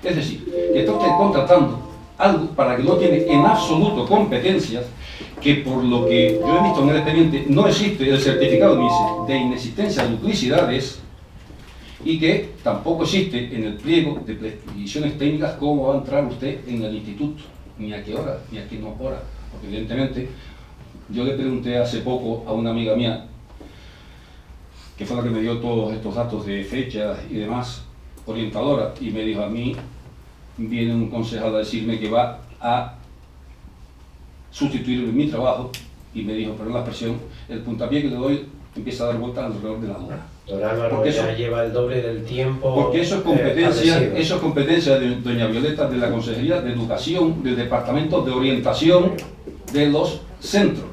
Es decir, que está usted contratando algo para que no tiene en absoluto competencias, que por lo que yo he visto en el expediente no existe el certificado de inexistencia de duplicidades, y que tampoco existe en el pliego de prescripciones técnicas cómo va a entrar usted en el instituto, ni a qué hora, ni a qué no hora, porque evidentemente yo le pregunté hace poco a una amiga mía, que fue la que me dio todos estos datos de fechas y demás, orientadora, y me dijo: a mí viene un concejal a decirme que va a sustituir mi trabajo, y me dijo, pero en la expresión, el puntapié que le doy empieza a dar vueltas alrededor de la hora. Don Álvaro, porque ya eso lleva el doble del tiempo. Porque eso es competencia de doña Violeta, de la Consejería de Educación, del Departamento de Orientación de los centros.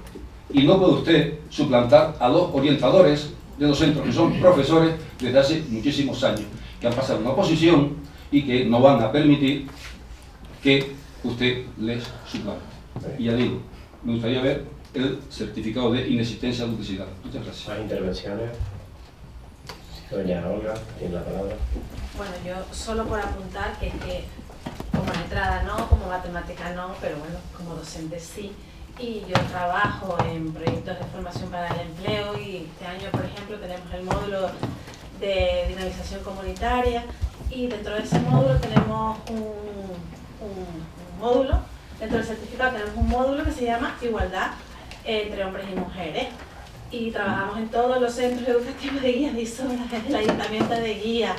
Y no puede usted suplantar a los orientadores de los centros, que son profesores desde hace muchísimos años, que han pasado una oposición y que no van a permitir que usted les suplante. Y ya digo, me gustaría ver el certificado de inexistencia de duplicidad. Muchas gracias. Más intervenciones. Doña Olga, tiene la palabra. Bueno, yo solo por apuntar que como letrada no, como matemática no, pero bueno, como docente sí. Y yo trabajo en proyectos de formación para el empleo, y este año, por ejemplo, tenemos el módulo de dinamización comunitaria, y dentro de ese módulo tenemos un módulo, dentro del certificado tenemos un módulo que se llama Igualdad entre hombres y mujeres. Y trabajamos en todos los centros educativos de guía de ISORA, desde el ayuntamiento de guía,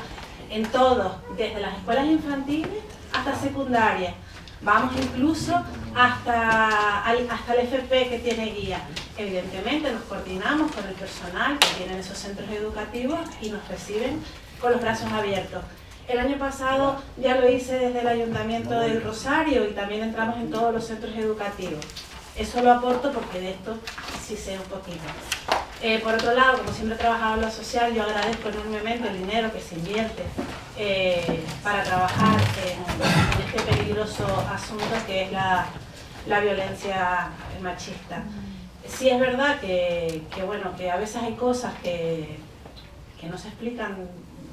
en todos, desde las escuelas infantiles hasta secundaria. Vamos incluso hasta el FP que tiene guía. Evidentemente nos coordinamos con el personal que tiene en esos centros educativos y nos reciben con los brazos abiertos. El año pasado ya lo hice desde el Ayuntamiento del Rosario, y también entramos en todos los centros educativos. Eso lo aporto porque de esto sí sé un poquito. Por otro lado, como siempre he trabajado en lo social, yo agradezco enormemente el dinero que se invierte para trabajar en este peligroso asunto que es la violencia machista. Sí es verdad que a veces hay cosas que no se explican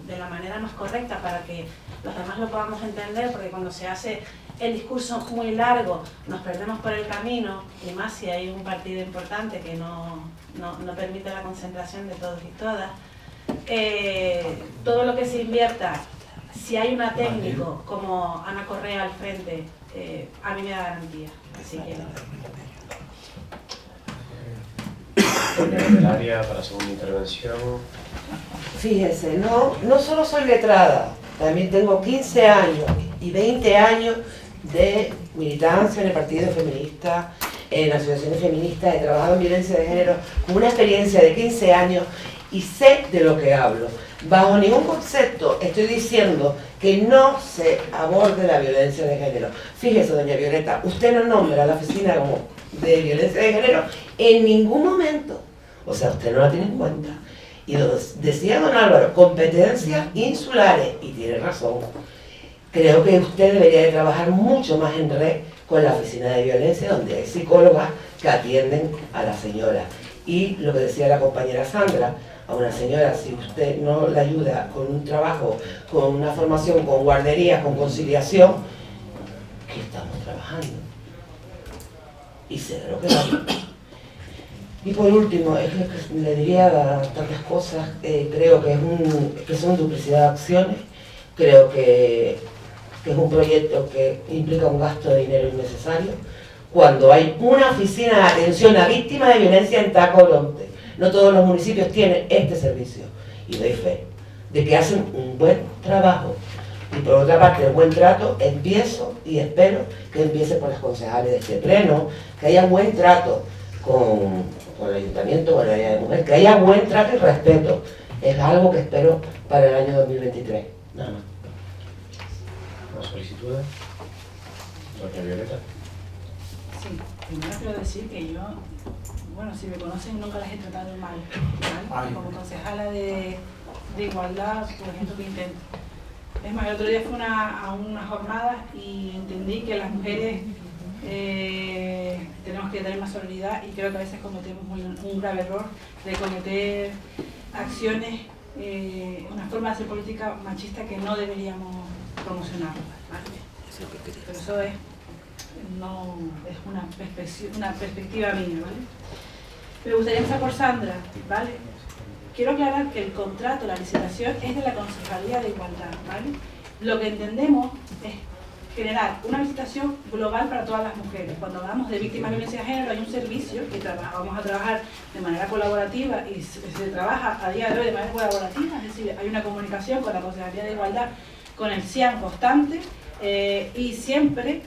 de la manera más correcta para que los demás lo podamos entender, porque cuando se hace el discurso muy largo nos perdemos por el camino, y más si hay un partido importante que no permite la concentración de todos y todas. Todo lo que se invierta, si hay una técnico como Ana Correa al frente, a mí me da garantía. Así que... Del área para segunda intervención. Fíjense, no solo soy letrada, también tengo 15 años y 20 años de militancia en el Partido Feminista, en asociaciones feministas, he trabajado en violencia de género con una experiencia de 15 años y sé de lo que hablo. Bajo ningún concepto estoy diciendo que no se aborde la violencia de género. Fíjese, doña Violeta, usted no nombra a la oficina como de violencia de género en ningún momento. O sea, usted no la tiene en cuenta. Y decía don Álvaro, competencias insulares, y tiene razón. Creo que usted debería de trabajar mucho más en red con la oficina de violencia, donde hay psicólogas que atienden a la señora. Y lo que decía la compañera Sandra, a una señora, si usted no la ayuda con un trabajo, con una formación, con guarderías, con conciliación, ¿qué estamos trabajando? Y sé de lo que va. Y por último, es que le diría tantas cosas, creo que son duplicidad de acciones, creo que es un proyecto que implica un gasto de dinero innecesario, cuando hay una oficina de atención a víctimas de violencia en Tacoronte. No todos los municipios tienen este servicio, y doy fe de que hacen un buen trabajo. Y por otra parte, el buen trato, empiezo y espero que empiece por las concejales de este pleno, que haya buen trato con el ayuntamiento, con la área de mujer, que haya buen trato y respeto. Es algo que espero para el año 2023. Nada más. ¿Más solicitudes? Doña Violeta. Sí, primero quiero decir que yo, bueno, si me conocen nunca las he tratado mal, ¿vale? Como concejala de igualdad, por ejemplo, que intento. Es más, el otro día fui a una jornada y entendí que las mujeres tenemos que tener más solidaridad, y creo que a veces cometemos un grave error de cometer acciones, una forma de hacer política machista que no deberíamos promocionar, ¿vale? Pero eso es una perspectiva mía, ¿vale? Me gustaría empezar por Sandra, ¿vale? Quiero aclarar que el contrato, la licitación, es de la Concejalía de Igualdad, ¿vale? Lo que entendemos es generar una licitación global para todas las mujeres. Cuando hablamos de víctimas de violencia de género, hay un servicio que vamos a trabajar de manera colaborativa, y se trabaja a día de hoy de manera colaborativa, es decir, hay una comunicación con la Concejalía de Igualdad, con el CIAN constante, y siempre,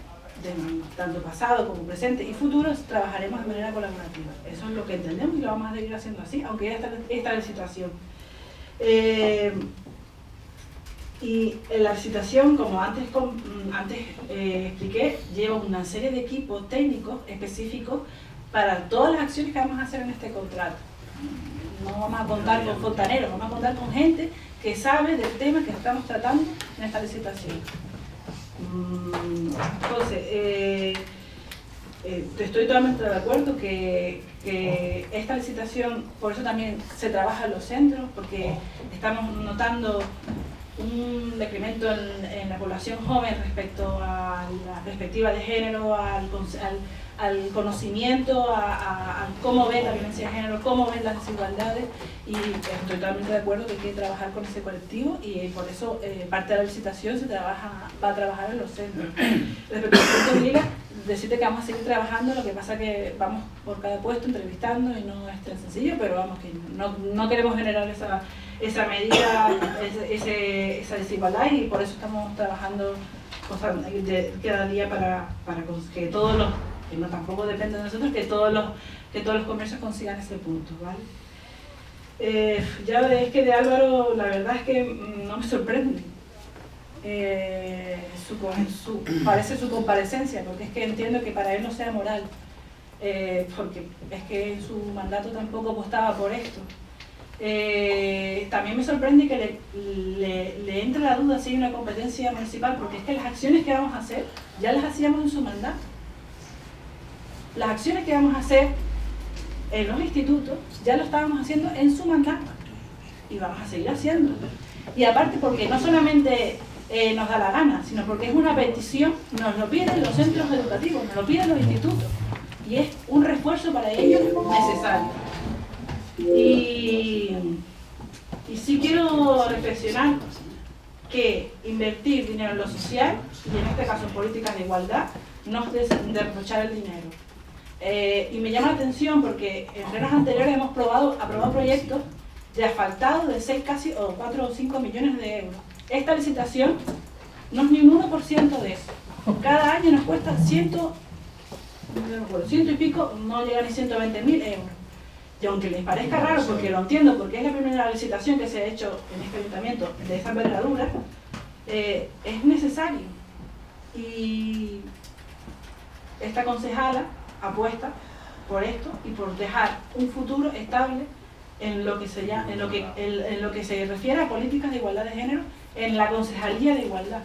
tanto pasado como presente y futuros, trabajaremos de manera colaborativa. Eso es lo que entendemos y lo vamos a seguir haciendo así, aunque ya está esta licitación. Y la licitación, como antes expliqué, lleva una serie de equipos técnicos específicos para todas las acciones que vamos a hacer en este contrato. No vamos a contar con fontaneros, vamos a contar con gente que sabe del tema que estamos tratando en esta licitación. Entonces, estoy totalmente de acuerdo que esta licitación, por eso también se trabaja en los centros, porque estamos notando un decremento en la población joven respecto a la perspectiva de género, al conocimiento, a cómo ven la violencia de género, cómo ven las desigualdades, y estoy totalmente de acuerdo que hay que trabajar con ese colectivo, y por eso parte de la licitación va a trabajar en los centros. Respecto al punto de Lila, decirte que vamos a seguir trabajando, lo que pasa que vamos por cada puesto entrevistando y no es tan sencillo, pero vamos, que no queremos generar esa medida, esa desigualdad, y por eso estamos trabajando cada día para que todos los, que no tampoco depende de nosotros, que todos los comercios consigan ese punto, ¿vale? Ya es que de Álvaro, la verdad es que no me sorprende parece su comparecencia, porque es que entiendo que para él no sea moral, porque es que su mandato tampoco apostaba por esto. También me sorprende que le entre la duda si hay una competencia municipal, porque es que las acciones que vamos a hacer ya las hacíamos en su mandato. Las acciones que vamos a hacer en los institutos ya lo estábamos haciendo en su mandato y vamos a seguir haciendo. Y aparte porque no solamente nos da la gana, sino porque es una petición, nos lo piden los centros educativos, nos lo piden los institutos y es un refuerzo para ellos necesario. Y sí quiero reflexionar que invertir dinero en lo social, y en este caso en políticas de igualdad, no es derrochar el dinero. Y me llama la atención porque en plenos anteriores hemos aprobado proyectos de asfaltado de 6 casi o 4 o 5 millones de euros. Esta licitación no es ni un 1% de eso. Cada año nos cuesta 100 y pico, no llega ni 120.000 euros. Y aunque les parezca raro, porque lo entiendo, porque es la primera licitación que se ha hecho en este ayuntamiento de esa envergadura, es necesario. Y esta concejala apuesta por esto y por dejar un futuro estable en lo que se refiere a políticas de igualdad de género en la concejalía de igualdad.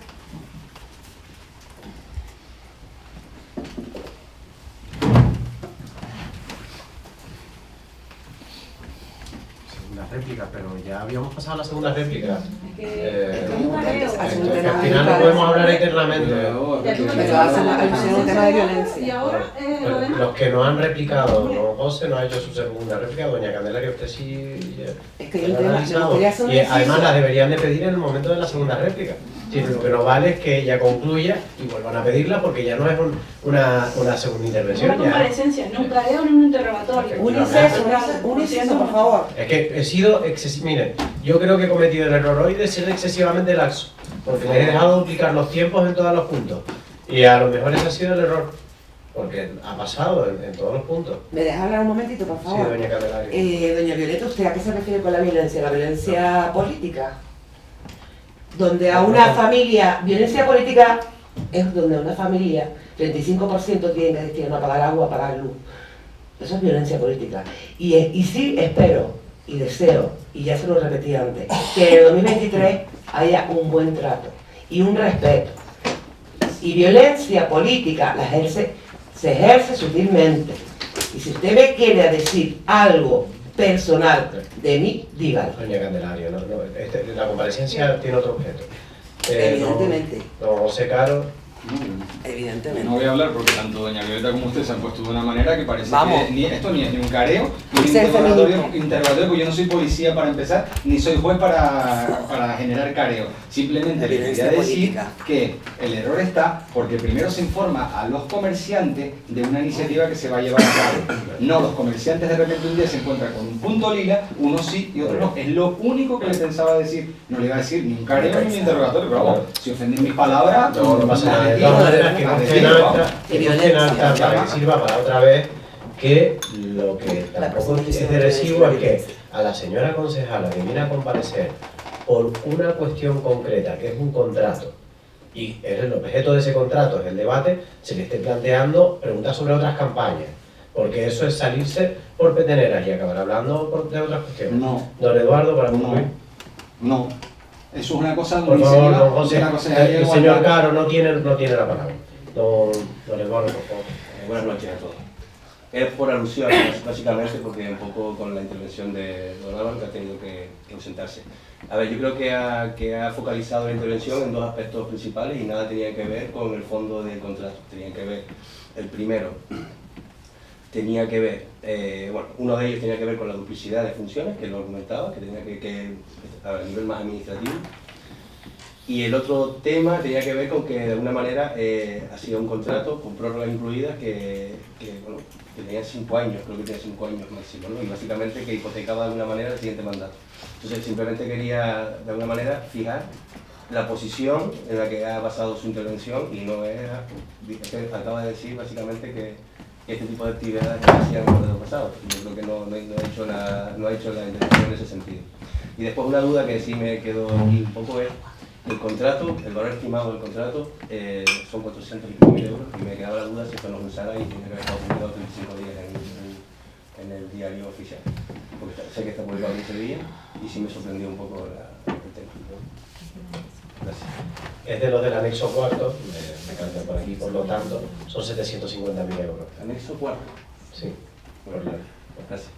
Segunda réplica, pero ya habíamos pasado la segunda réplica. Al final no podemos hablar eternamente. Pero hacen alusión a un tema de violencia. Y ahora, lo demás. Los que no han replicado, don José no ha hecho su segunda réplica, doña Candelaria, usted sí. Es que yo el tema, yo quería hacer un y además inciso. la deberían de pedir en el momento de la segunda réplica. Sí, lo que no vale es que ella concluya y vuelvan a pedirla porque ya no es una segunda intervención. Una Ya. comparecencia, ni un careo ni un interrogatorio. Un inciso, por favor. Es que he sido excesivo. Miren, yo creo que he cometido el error hoy de ser excesivamente laxo, porque les he dejado duplicar los tiempos en todos los puntos. Y a lo mejor ese ha sido el error, porque ha pasado en todos los puntos. ¿Me deja hablar un momentito, por Sí, favor? doña Candelaria. Doña Violeta, ¿usted a qué se refiere con la violencia? ¿La violencia política? Donde a una familia, violencia política es donde a una familia 35% tienen que destinar a pagar agua, a pagar luz. Eso es violencia política. Y sí espero y deseo, y ya se lo repetí antes, que en el 2023 haya un buen trato y un respeto. Y violencia política se ejerce sutilmente. Y si usted me quiere decir algo personal de mí, dígalo. Doña Candelaria, la comparecencia tiene otro objeto. Evidentemente. Don José Caro. Evidentemente. No voy a hablar porque tanto doña Violeta como usted se han puesto de una manera que parece Vamos. que esto ni es ni un careo, ni un Ser interrogatorio, feminista. porque yo no soy policía para empezar, ni soy juez para generar careo. Simplemente le quería decir política. que el error está porque primero se informa a los comerciantes de una iniciativa que se va a llevar a cabo. No, los comerciantes de repente un día se encuentran con un punto lila, unos sí y otros no. Es lo único que le pensaba decir. No le iba a decir ni un careo ni un interrogatorio, pero vamos, si ofendí mis palabras, No pasa nada. De todas maneras, que conste en acta, para que sirva para otra vez, que lo que tampoco es de recibo es que a la señora concejala que viene a comparecer por una cuestión concreta, que es un contrato, y el objeto de ese contrato es el debate, se le esté planteando preguntas sobre otras campañas, porque eso es salirse por peteneras y acabar hablando de otras cuestiones. No. Don Eduardo, para concluir. No. Eso es una cosa Por favor, don José, de la Concejalía de el señor Igualdad. Caro no tiene la palabra. Don Eduardo, por favor. Buenas noches a todos. Es por alusión, básicamente, porque un poco con la intervención de don Álvaro, que ha tenido que ausentarse. A ver, yo creo que ha focalizado la intervención en dos aspectos principales y nada tenía que ver con el fondo del contrato. Tenía que ver, el primero, tenía que ver, uno de ellos tenía que ver con la duplicidad de funciones, que lo comentaba, que tenía que a nivel más administrativo. Y el otro tema tenía que ver con que de alguna manera hacía un contrato con prórrogas incluidas que tenía 5 años, creo que tenía 5 años máximo, ¿no? Y básicamente que hipotecaba de alguna manera el siguiente mandato. Entonces simplemente quería de alguna manera fijar la posición en la que ha basado su intervención y no era, es que acaba de decir básicamente que este tipo de actividades se hacían en el modelo pasado. Yo creo que no ha hecho la intervención en ese sentido. Y después una duda que sí me quedó aquí un poco es el contrato, el valor estimado del contrato son 400.000 euros y me quedaba la duda si esto nos usara y tenía que haber estado publicado 35 días en el diario oficial, porque sé que está publicado 15 días y sí me sorprendió un poco el tema. Gracias. Es de los del anexo cuarto, me cantan por aquí, por lo tanto, son 750.000 euros. ¿Anexo cuarto? Sí, Bueno, gracias.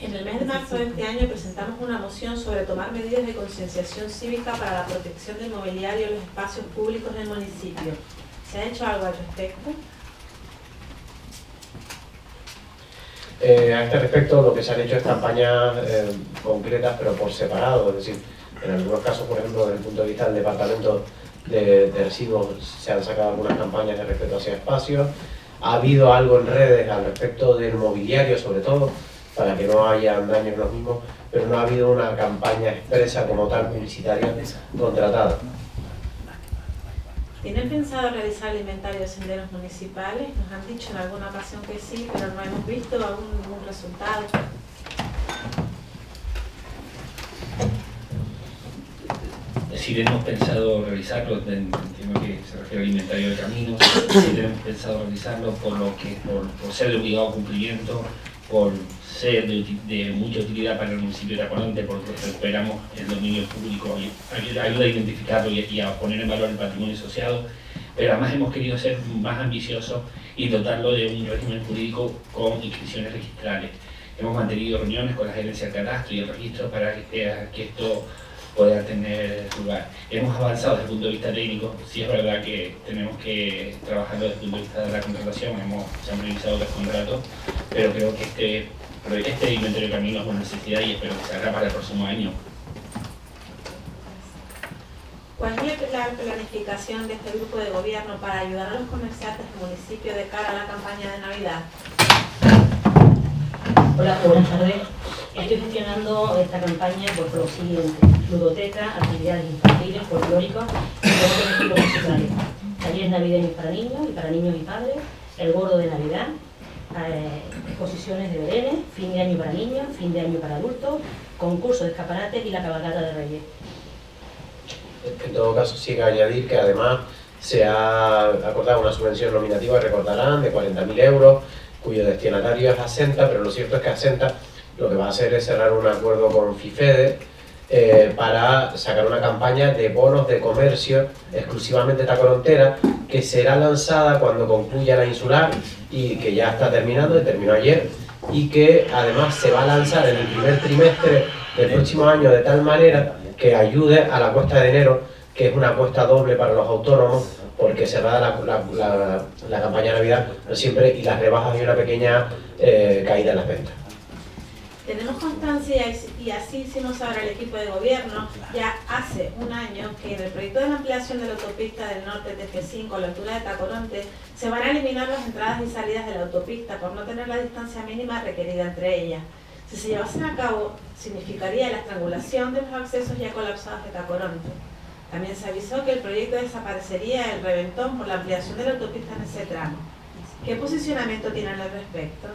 En el mes de marzo de este año presentamos una moción sobre tomar medidas de concienciación cívica para la protección del mobiliario en los espacios públicos del municipio. ¿Se ha hecho algo al respecto? A este respecto, lo que se han hecho es campañas concretas, pero por separado. Es decir, en algunos casos, por ejemplo, desde el punto de vista del departamento de residuos, se han sacado algunas campañas de respeto hacia espacios. Ha habido algo en redes al respecto del mobiliario, sobre todo, para que no haya daños en los mismos, pero no ha habido una campaña expresa como tal, publicitaria, contratada. ¿Tienen pensado realizar el inventario de senderos municipales? Nos han dicho en alguna ocasión que sí, pero no hemos visto algún resultado. Sí tenemos pensado realizarlo, entiendo que se refiere al inventario de caminos, sí tenemos pensado realizarlo por ser de obligado cumplimiento, por ser de mucha utilidad para el municipio de Tacoronte, porque recuperamos el dominio público, ayuda a identificarlo y a poner en valor el patrimonio asociado, pero además hemos querido ser más ambiciosos y dotarlo de un régimen jurídico con inscripciones registrales. Hemos mantenido reuniones con la gerencia del cadastro y el registro para que esto pueda tener lugar. Hemos avanzado desde el punto de vista técnico, sí es verdad que tenemos que trabajarlo desde el punto de vista de la contratación, se han revisado los contratos, pero creo que este inventario de caminos es una necesidad y espero que se haga para el próximo año. ¿Cuál es la planificación de este grupo de gobierno para ayudar a los comerciantes del municipio de cara a la campaña de Navidad? Hola, buenas tardes. Estoy gestionando esta campaña por lo siguiente: ludoteca, actividades infantiles, folclóricos y otros estilos musicales, talleres navideños para niños y padres, el gordo de Navidad, exposiciones de berenes, fin de año para niños, fin de año para adultos, concursos de escaparates y la cabalgata de Reyes. En todo caso, sí hay que añadir que además se ha acordado una subvención nominativa, recordarán, de 40.000 euros, cuyo destinatario es Asenta, pero lo cierto es que Asenta lo que va a hacer es cerrar un acuerdo con FIFEDE para sacar una campaña de bonos de comercio exclusivamente tacorontera, que será lanzada cuando concluya la insular y que ya está terminando, terminó ayer, y que además se va a lanzar en el primer trimestre del próximo año de tal manera que ayude a la cuesta de enero, que es una cuesta doble para los autónomos, porque cerrada la campaña de Navidad, no siempre, y las rebajas y una pequeña caída en las ventas. Tenemos constancia, y así hicimos ahora el equipo de gobierno, ya hace un año que en el proyecto de la ampliación de la autopista del norte TF5 a la altura de Tacoronte se van a eliminar las entradas y salidas de la autopista por no tener la distancia mínima requerida entre ellas. Si se llevasen a cabo, significaría la estrangulación de los accesos ya colapsados de Tacoronte. También se avisó que el proyecto desaparecería el reventón por la ampliación de la autopista en ese tramo. ¿Qué posicionamiento tienen al respecto?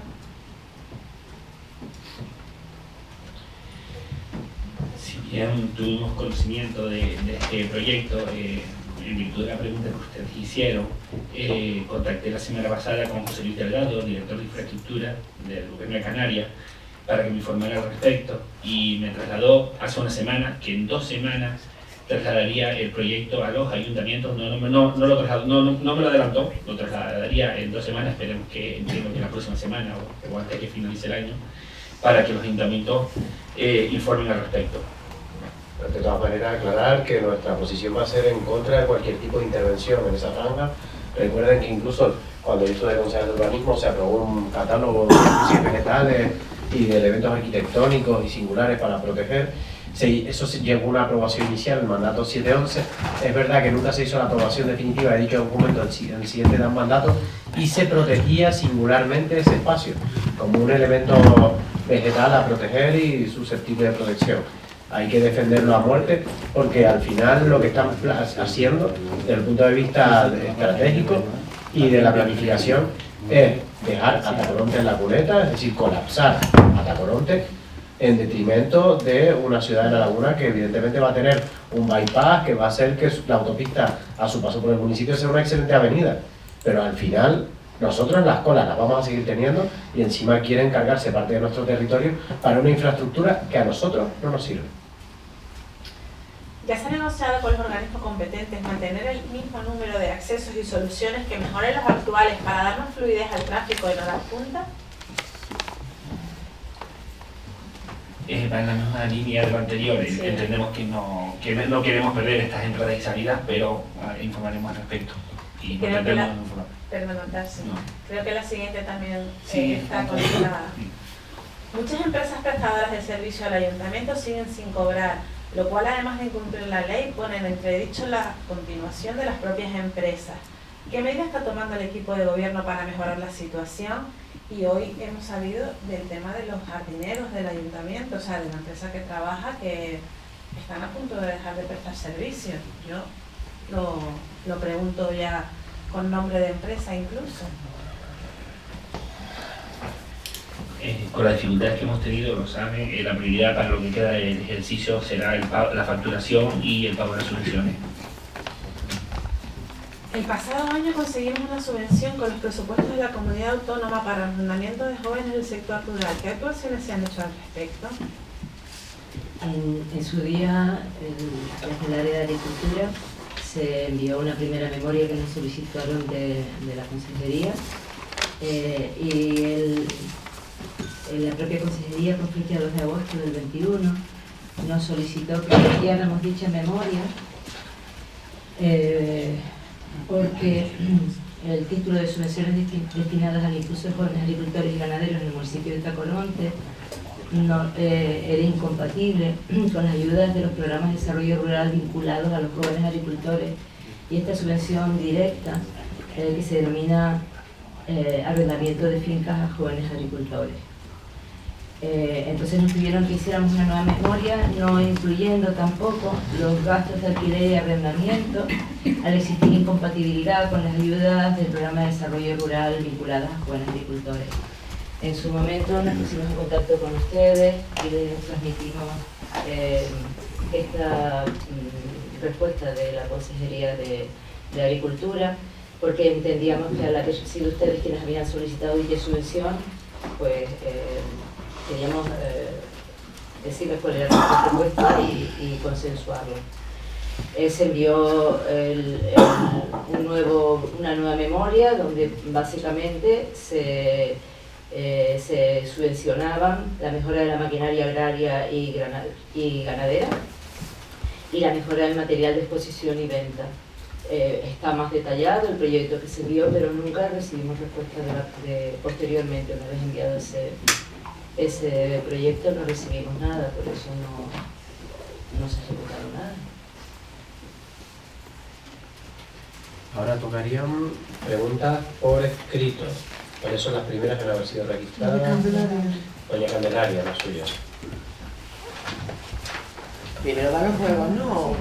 Si bien tuvimos conocimiento de este proyecto, en virtud de la pregunta que ustedes hicieron, contacté la semana pasada con José Luis Delgado, director de infraestructura del gobierno de Canarias, para que me informara al respecto, y me trasladó hace una semana que en 2 semanas trasladaría el proyecto a los ayuntamientos. No me lo adelantó, lo trasladaría en 2 semanes, esperemos que entiendo que la próxima semana o antes que finalice el año, para que los ayuntamientos informen al respecto. De todas maneras, aclarar que nuestra posición va a ser en contra de cualquier tipo de intervención en esa franja. Recuerden que incluso cuando yo estuve de concejal de urbanismo se aprobó un catálogo de especies vegetales y de elementos arquitectónicos y singulares para proteger. Eso llegó a una aprobación inicial, el mandato 711. Es verdad que nunca se hizo la aprobación definitiva de dicho documento en el siguiente mandato, y se protegía singularmente ese espacio como un elemento vegetal a proteger y susceptible de protección. Hay que defenderlo a muerte, porque al final lo que están haciendo desde el punto de vista estratégico y de la planificación es dejar a Tacoronte en la cuneta, es decir, colapsar a Tacoronte en detrimento de una ciudad de la laguna que evidentemente va a tener un bypass que va a hacer que la autopista a su paso por el municipio sea una excelente avenida, pero al final Nosotros las colas las vamos a seguir teniendo y encima quieren cargarse parte de nuestro territorio para una infraestructura que a nosotros no nos sirve. Ya se ha negociado con los organismos competentes mantener el mismo número de accesos y soluciones que mejoren los actuales para dar más fluidez al tráfico en horas punta. Va en la misma línea de lo anterior. Sí. Entendemos que no queremos perder estas entradas y salidas, pero informaremos al respecto. Y no tendremos informar. No. Creo que la siguiente también Sí. está conectada. Muchas empresas prestadoras de servicio al ayuntamiento siguen sin cobrar, lo cual además de incumplir la ley pone en entredicho la continuación de las propias empresas. ¿Qué medidas está tomando el equipo de gobierno para mejorar la situación? Y hoy hemos sabido del tema de los jardineros del ayuntamiento, o sea, de la empresa que trabaja, que están a punto de dejar de prestar servicios. Yo lo pregunto ya con nombre de empresa incluso. Con las dificultades que hemos tenido, lo saben, la prioridad para lo que queda del ejercicio será la facturación y el pago de las subvenciones. El pasado año conseguimos una subvención con los presupuestos de la comunidad autónoma para el arrendamiento de jóvenes del sector rural. ¿Qué actuaciones se han hecho al respecto? En su día, desde el área de agricultura, se envió una primera memoria que nos solicitaron de la consejería y la propia consejería, con fecha 2 de agosto del 21, nos solicitó que enviáramos dicha memoria porque el título de subvenciones destinadas al impulso de jóvenes agricultores y ganaderos en el municipio de Tacoronte era incompatible con las ayudas de los programas de desarrollo rural vinculados a los jóvenes agricultores y esta subvención directa que se denomina arrendamiento de fincas a jóvenes agricultores. Entonces nos pidieron que hiciéramos una nueva memoria, no incluyendo tampoco los gastos de alquiler y arrendamiento, al existir incompatibilidad con las ayudas del programa de desarrollo rural vinculadas a jóvenes agricultores. En su momento nos pusimos en contacto con ustedes y les transmitimos esta respuesta de la Consejería de Agricultura, porque entendíamos que al haber sido ustedes quienes habían solicitado dicha subvención, pues queríamos decirles cuál era nuestra propuesta y consensuarlo. Se envió una nueva memoria donde básicamente se subvencionaban la mejora de la maquinaria agraria y ganadera y la mejora del material de exposición y venta. Está más detallado el proyecto que se envió, pero nunca recibimos respuesta posteriormente. Una vez enviado ese proyecto no recibimos nada, por eso no se ha ejecutado nada. Ahora tocarían preguntas por escrito. ¿Cuáles son las primeras que no han sido registradas? Doña Candelaria, la suya. Primero van los juegos, ¿no?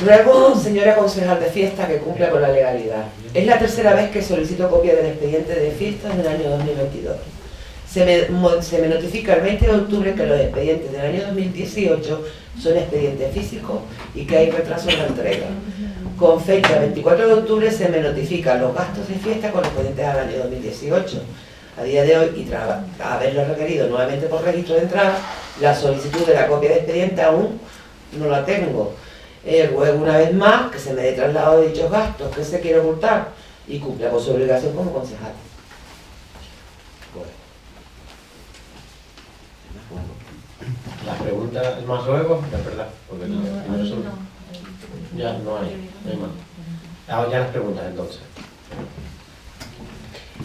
Ruego, señora concejal de fiesta, que cumpla con la legalidad. Es la tercera vez que solicito copia del expediente de fiestas del año 2022. Se me notifica el 20 de octubre que los expedientes del año 2018 son expedientes físicos y que hay retraso en la entrega. Con fecha 24 de octubre se me notifican los gastos de fiesta correspondientes al año 2018. A día de hoy, y tras haberlo requerido nuevamente por registro de entrada, la solicitud de la copia de expediente aún no la tengo. Ruego una vez más que se me dé traslado de dichos gastos que se quiere ocultar y cumpla con su obligación como concejal. Las preguntas, más luego, es verdad, porque ya no hay más. Ya las preguntas entonces.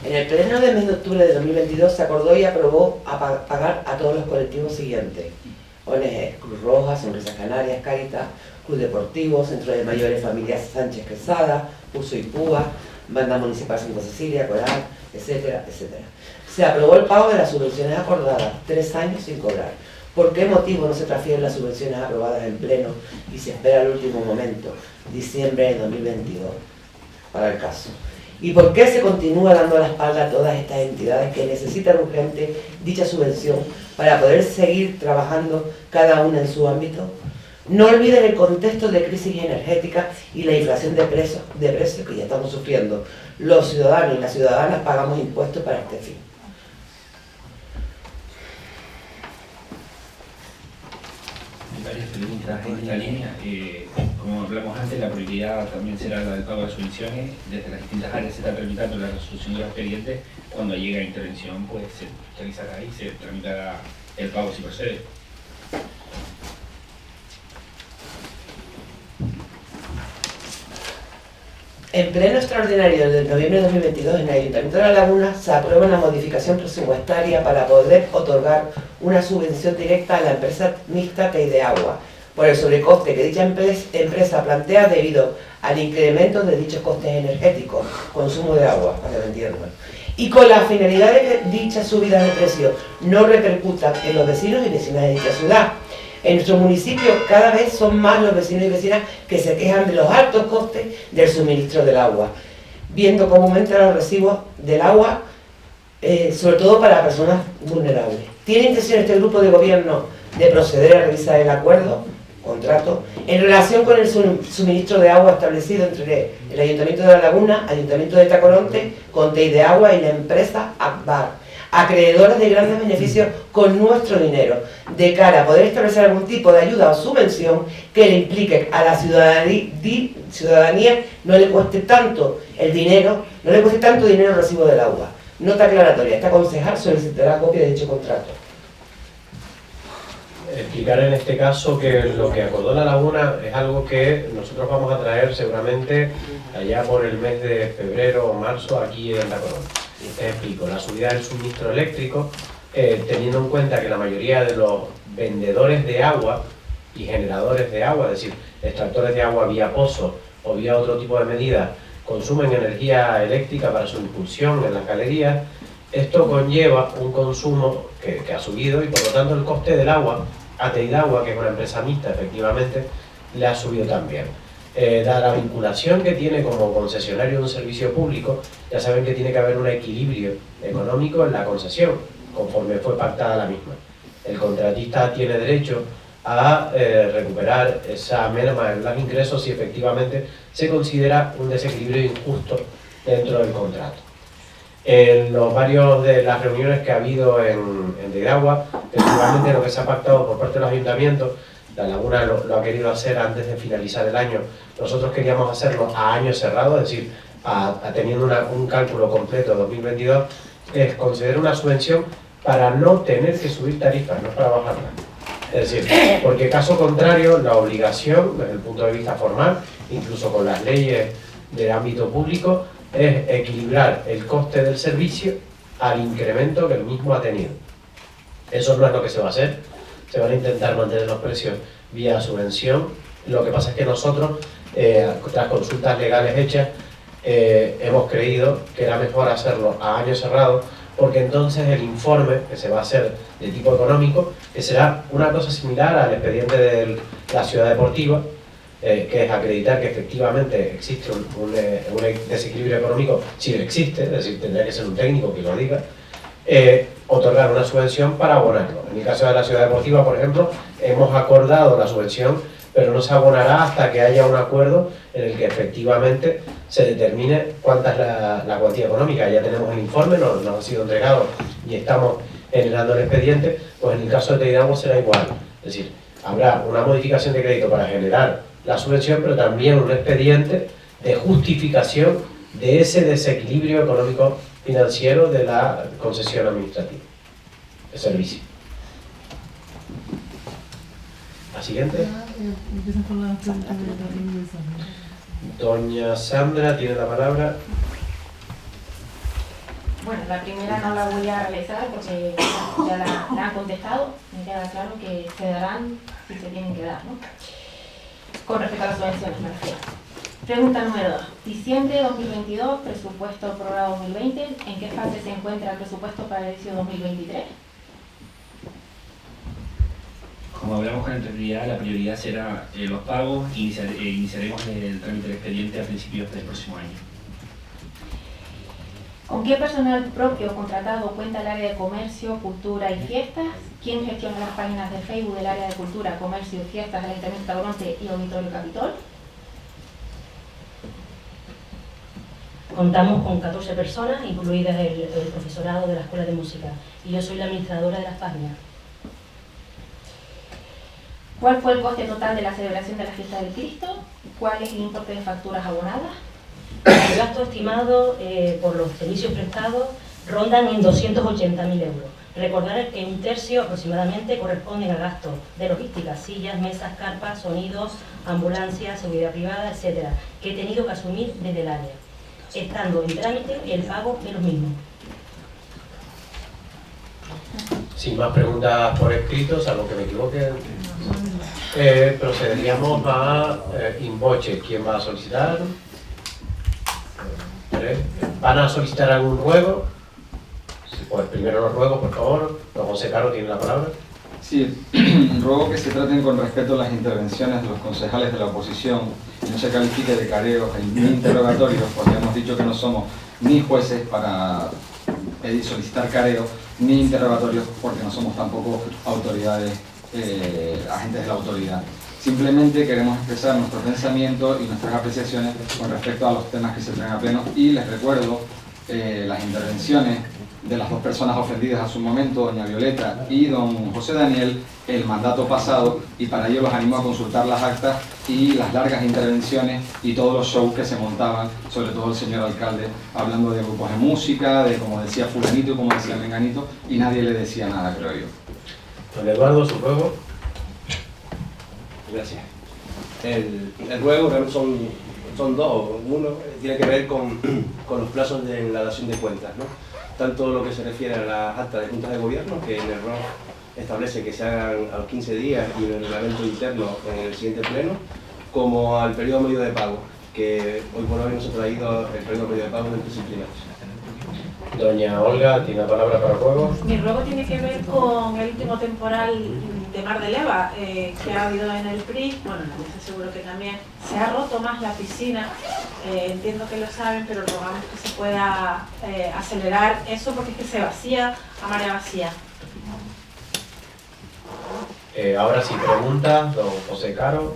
En el pleno del mes de octubre de 2022 se acordó y aprobó pagar a todos los colectivos siguientes: ONG, Cruz Roja, Sonrisas Canarias, Cáritas, Club Deportivo, Centro de Mayores Familias Sánchez Quesada, Pulso y Púa, Banda Municipal Santa Cecilia, Coral, etcétera, etcétera. Se aprobó el pago de las subvenciones acordadas, 3 años sin cobrar. ¿Por qué motivo no se transfieren las subvenciones aprobadas en pleno y se espera el último momento, diciembre de 2022, para el caso? ¿Y por qué se continúa dando la espalda a todas estas entidades que necesitan urgente dicha subvención para poder seguir trabajando cada una en su ámbito? No olviden el contexto de crisis energética y la inflación de precios que ya estamos sufriendo. Los ciudadanos y las ciudadanas pagamos impuestos para este fin. Hay varias preguntas en esta línea. Como hablamos antes, la prioridad también será la del pago de subvenciones. Desde las distintas áreas se está tramitando la resolución de los expedientes. Cuando llegue a intervención, pues se realizará y se tramitará el pago si procede. En pleno extraordinario del noviembre de 2022, en el Ayuntamiento de La Laguna se aprueba una modificación presupuestaria para poder otorgar una subvención directa a la empresa mixta Teideagua por el sobrecoste que dicha empresa plantea debido al incremento de dichos costes energéticos, consumo de agua, para que me entiendan, y con la finalidad de que dicha subida de precios no repercuta en los vecinos y vecinas de dicha ciudad. En nuestro municipio cada vez son más los vecinos y vecinas que se quejan de los altos costes del suministro del agua, viendo cómo aumentan los recibos del agua, sobre todo para personas vulnerables. ¿Tiene intención este grupo de gobierno de proceder a revisar el contrato, en relación con el suministro de agua establecido entre el Ayuntamiento de La Laguna, Ayuntamiento de Tacoronte, con Teideagua y la empresa Akbar, acreedoras de grandes beneficios con nuestro dinero, de cara a poder establecer algún tipo de ayuda o subvención que le implique a la ciudadanía no le cueste tanto el dinero, no le cueste tanto dinero el recibo del agua? Nota aclaratoria: esta concejal solicitará copia de dicho contrato. Explicar en este caso que lo que acordó La Laguna es algo que nosotros vamos a traer seguramente allá por el mes de febrero o marzo aquí en La Corona. Les explico: la subida del suministro eléctrico, teniendo en cuenta que la mayoría de los vendedores de agua y generadores de agua, es decir, extractores de agua vía pozo o vía otro tipo de medidas, consumen energía eléctrica para su impulsión en las galerías, esto conlleva un consumo que ha subido y por lo tanto el coste del agua a Teideagua, que es una empresa mixta efectivamente, le ha subido también. Dada la vinculación que tiene como concesionario de un servicio público, ya saben que tiene que haber un equilibrio económico en la concesión, conforme fue pactada la misma. El contratista tiene derecho a recuperar esa merma en los ingresos si efectivamente se considera un desequilibrio injusto dentro del contrato. En los varios de las reuniones que ha habido en Teideagua, efectivamente lo que se ha pactado por parte de los ayuntamientos, La Laguna lo ha querido hacer antes de finalizar el año, nosotros queríamos hacerlo a año cerrado, es decir, teniendo un cálculo completo de 2022, es conceder una subvención para no tener que subir tarifas, no para bajarlas. Es decir, porque caso contrario, la obligación, desde el punto de vista formal, incluso con las leyes del ámbito público, es equilibrar el coste del servicio al incremento que el mismo ha tenido. Eso no es lo que se va a hacer, se van a intentar mantener los precios vía subvención. Lo que pasa es que nosotros, tras consultas legales hechas, hemos creído que era mejor hacerlo a año cerrado, porque entonces el informe que se va a hacer de tipo económico, que será una cosa similar al expediente de la ciudad deportiva, que es acreditar que efectivamente existe un desequilibrio económico, si no existe, es decir, tendría que ser un técnico que lo diga, otorgar una subvención para abonarlo. En el caso de la ciudad deportiva, por ejemplo, hemos acordado la subvención, pero no se abonará hasta que haya un acuerdo en el que efectivamente se determine cuánta es la cuantía económica. Ya tenemos el informe, nos ha sido entregado y estamos generando el expediente. Pues en el caso de Teideagua será igual, es decir, habrá una modificación de crédito para generar la subvención, pero también un expediente de justificación de ese desequilibrio económico financiero de la concesión administrativa de servicio. La siguiente. Doña Sandra tiene la palabra. Bueno, la primera no la voy a realizar porque ya la han contestado. Me queda claro que se darán si se tienen que dar, ¿no? Con respecto a las subvenciones, me refiero. Pregunta número 2. Diciembre 2022, presupuesto prorrogado 2020. ¿En qué fase se encuentra el presupuesto para el edificio 2023? Como hablamos con anterioridad, la prioridad será los pagos. Iniciaremos el trámite del expediente a principios del próximo año. ¿Con qué personal propio contratado cuenta el área de comercio, cultura y fiestas? ¿Quién gestiona las páginas de Facebook del área de cultura, comercio y fiestas del Ayuntamiento de Tacoronte y Auditorio Capitol? Contamos con 14 personas, incluidas el profesorado de la Escuela de Música, y yo soy la administradora de las páginas. ¿Cuál fue el coste total de la celebración de la fiesta del Cristo? ¿Cuál es el importe de facturas abonadas? El gasto estimado por los servicios prestados rondan en 280.000 euros. Recordar que un tercio aproximadamente corresponden a gastos de logística, sillas, mesas, carpas, sonidos, ambulancias, seguridad privada, etcétera, que he tenido que asumir desde el área, estando en trámite el pago de los mismos. Sin más preguntas por escrito, salvo que me equivoque, procederíamos a invoce. ¿Quién va a solicitar? ¿Van a solicitar algún ruego? Pues primero los ruegos, por favor. Don José Caro tiene la palabra. Sí, ruego que se traten con respeto las intervenciones de los concejales de la oposición y no se califique de careos ni interrogatorios, porque hemos dicho que no somos ni jueces para solicitar careos, ni interrogatorios, porque no somos tampoco autoridades, agentes de la autoridad. Simplemente queremos expresar nuestro pensamiento y nuestras apreciaciones con respecto a los temas que se traen a pleno, y les recuerdo las intervenciones de las dos personas ofendidas a su momento, doña Violeta y don José Daniel, el mandato pasado, y para ello los animo a consultar las actas y las largas intervenciones y todos los shows que se montaban, sobre todo el señor alcalde, hablando de grupos de música, de como decía fulanito y como decía menganito, y nadie le decía nada, creo yo. Don Eduardo, su ruego. Gracias. El ruego realmente son dos. Uno tiene que ver con los plazos de la dación de cuentas, ¿no? Tanto lo que se refiere a las actas de juntas de gobierno, que en el ROC establece que se hagan a los 15 días y en el reglamento interno en el siguiente pleno, como al periodo medio de pago, que hoy por hoy nos ha traído el periodo medio de pago del disciplinario. Doña Olga, ¿tiene la palabra para el ruego? Mi ruego tiene que ver con el último temporal de Mar de Leva que ha habido en el PRI. Bueno, en la mesa seguro que también se ha roto más la piscina. Entiendo que lo saben, pero rogamos que se pueda acelerar eso, porque es que se vacía a marea vacía. Ahora sí, pregunta, don José Caro.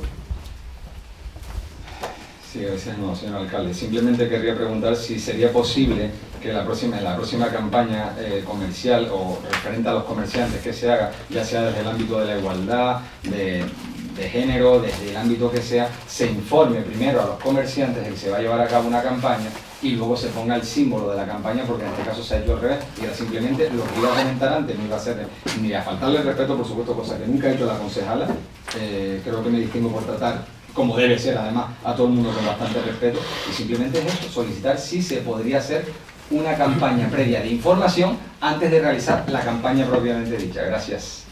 Sí, gracias, no, señor alcalde. Simplemente querría preguntar si sería posible que en la próxima campaña comercial o referente a los comerciantes que se haga, ya sea desde el ámbito de la igualdad, de género, desde el ámbito que sea, se informe primero a los comerciantes de que se va a llevar a cabo una campaña y luego se ponga el símbolo de la campaña, porque en este caso se ha hecho al revés, y era simplemente lo que iba a comentar antes, no iba a ser ni a faltarle el respeto, por supuesto, cosa que nunca ha hecho la concejala. Creo que me distingo por tratar, como debe ser además, a todo el mundo con bastante respeto, y simplemente es eso, solicitar si se podría hacer una campaña previa de información antes de realizar la campaña propiamente dicha. Gracias.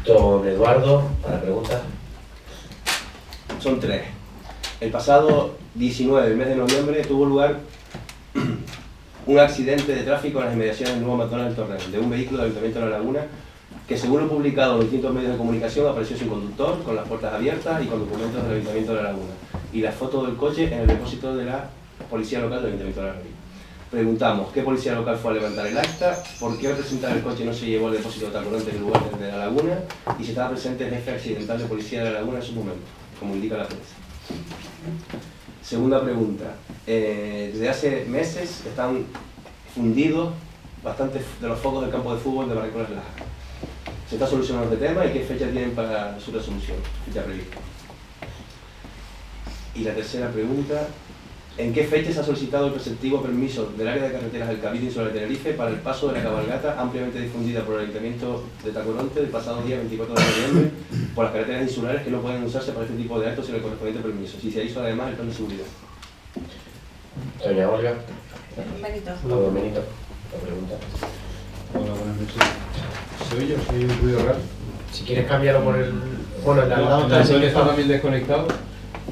Don Eduardo, para preguntas. Son tres. El pasado 19, el mes de noviembre, tuvo lugar un accidente de tráfico en las inmediaciones del nuevo McDonald's del Torrent, de un vehículo del Ayuntamiento de La Laguna, que según lo publicado en distintos medios de comunicación apareció sin conductor, con las puertas abiertas y con documentos del Ayuntamiento de La Laguna, y la foto del coche en el depósito de la Policía Local del Ayuntamiento de La Laguna. Preguntamos, ¿qué policía local fue a levantar el acta? ¿Por qué al presentar el coche no se llevó al depósito de Tacoronte en el lugar de La Laguna? Y si estaba presente el jefe accidental de Policía de La Laguna en su momento, como indica la prensa. Segunda pregunta, desde hace meses están fundidos bastantes de los focos del campo de fútbol de Barrancones Lajas. ¿Se está solucionando este tema y qué fecha tienen para su resolución? Fecha prevista. Y la tercera pregunta, ¿en qué fecha se ha solicitado el preceptivo permiso del área de carreteras del Cabildo Insular de Tenerife para el paso de la cabalgata ampliamente difundida por el Ayuntamiento de Tacoronte el pasado día 24 de noviembre por las carreteras insulares que no pueden usarse para este tipo de actos sin el correspondiente permiso? Si se hizo además el plan de seguridad. Doña Olga. Benito. Don Benito, la pregunta. Hola, buenas noches. Soy yo, soy un ruido raro. Si quieres cambiarlo por el... Bueno, el lado está está también desconectado.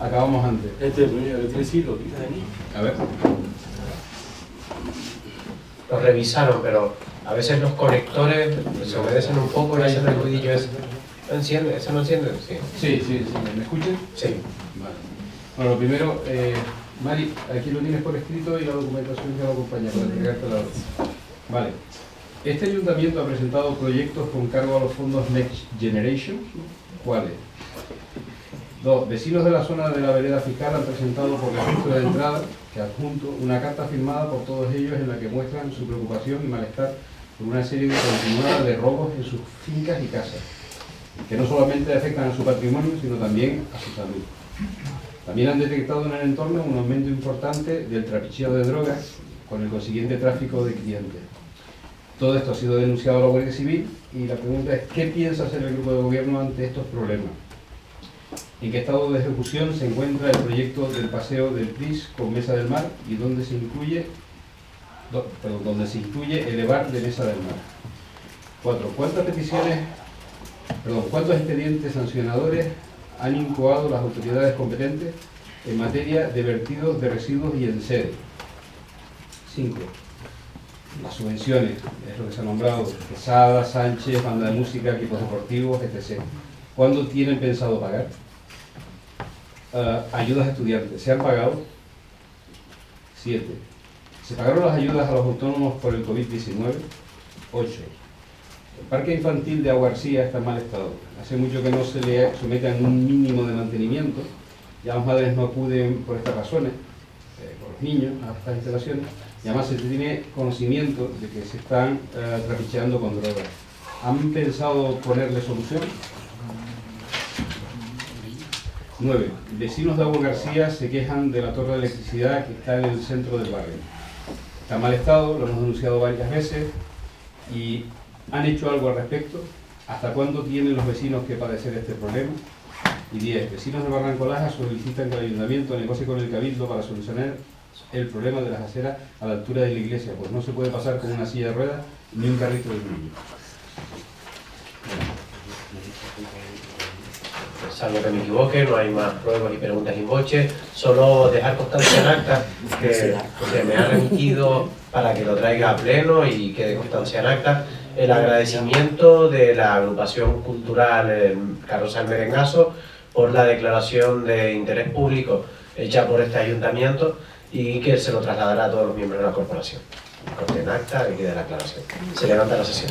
Acabamos antes. Este es el dueño del electricidad, lo quitas de aquí. A ver. Lo revisaron, pero a veces los conectores se obedecen un poco y hacen el ruidillo ese. ¿No enciende? ¿Ese no enciende? Sí. Sí. ¿Me escuchan? Sí. Vale. Bueno, lo primero, Mari, aquí lo tienes por escrito y la documentación que lo acompaña para entregarte la orden. Vale. Este ayuntamiento ha presentado proyectos con cargo a los fondos Next Generation. ¿Cuáles? 2. Vecinos de la zona de la vereda fiscal han presentado por la registro de entrada, que adjunto, una carta firmada por todos ellos en la que muestran su preocupación y malestar por una serie de continuadas de robos en sus fincas y casas, que no solamente afectan a su patrimonio, sino también a su salud. También han detectado en el entorno un aumento importante del trapicheo de drogas, con el consiguiente tráfico de clientes. Todo esto ha sido denunciado a la Guardia Civil y la pregunta es, ¿qué piensa hacer el grupo de gobierno ante estos problemas? ¿En qué estado de ejecución se encuentra el proyecto del paseo del Pris con Mesa del Mar y dónde se incluye elevar de Mesa del Mar? 4. ¿Cuántos expedientes sancionadores han incoado las autoridades competentes en materia de vertidos de residuos y enseres? 5. Las subvenciones, es lo que se ha nombrado, Quesada, Sánchez, banda de música, equipos deportivos, etc. ¿Cuándo tienen pensado pagar? Ayudas a estudiantes, ¿se han pagado? 7. ¿Se pagaron las ayudas a los autónomos por el COVID-19? 8. El parque infantil de Agua García está en mal estado. Hace mucho que no se le somete a un mínimo de mantenimiento. Ya las madres no acuden por estas razones, por los niños, a estas instalaciones. Y además se tiene conocimiento de que se están traficheando con drogas. ¿Han pensado ponerle solución? 9. Vecinos de Agua García se quejan de la torre de electricidad que está en el centro del barrio. Está en mal estado, lo hemos denunciado varias veces y ¿han hecho algo al respecto? ¿Hasta cuándo tienen los vecinos que padecer este problema? Y 10. Vecinos de Barranco Laja solicitan que el ayuntamiento negocie con el cabildo para solucionar el problema de las aceras a la altura de la iglesia, pues no se puede pasar con una silla de ruedas ni un carrito de niño. Salvo que me equivoque, no hay más pruebas y preguntas in voce. Solo dejar constancia en acta que se me ha remitido para que lo traiga a pleno y quede constancia en acta el agradecimiento de la agrupación cultural Carroza del Merengazo por la declaración de interés público hecha por este ayuntamiento y que se lo trasladará a todos los miembros de la corporación. Conste en acta y quede la aclaración. Se levanta la sesión.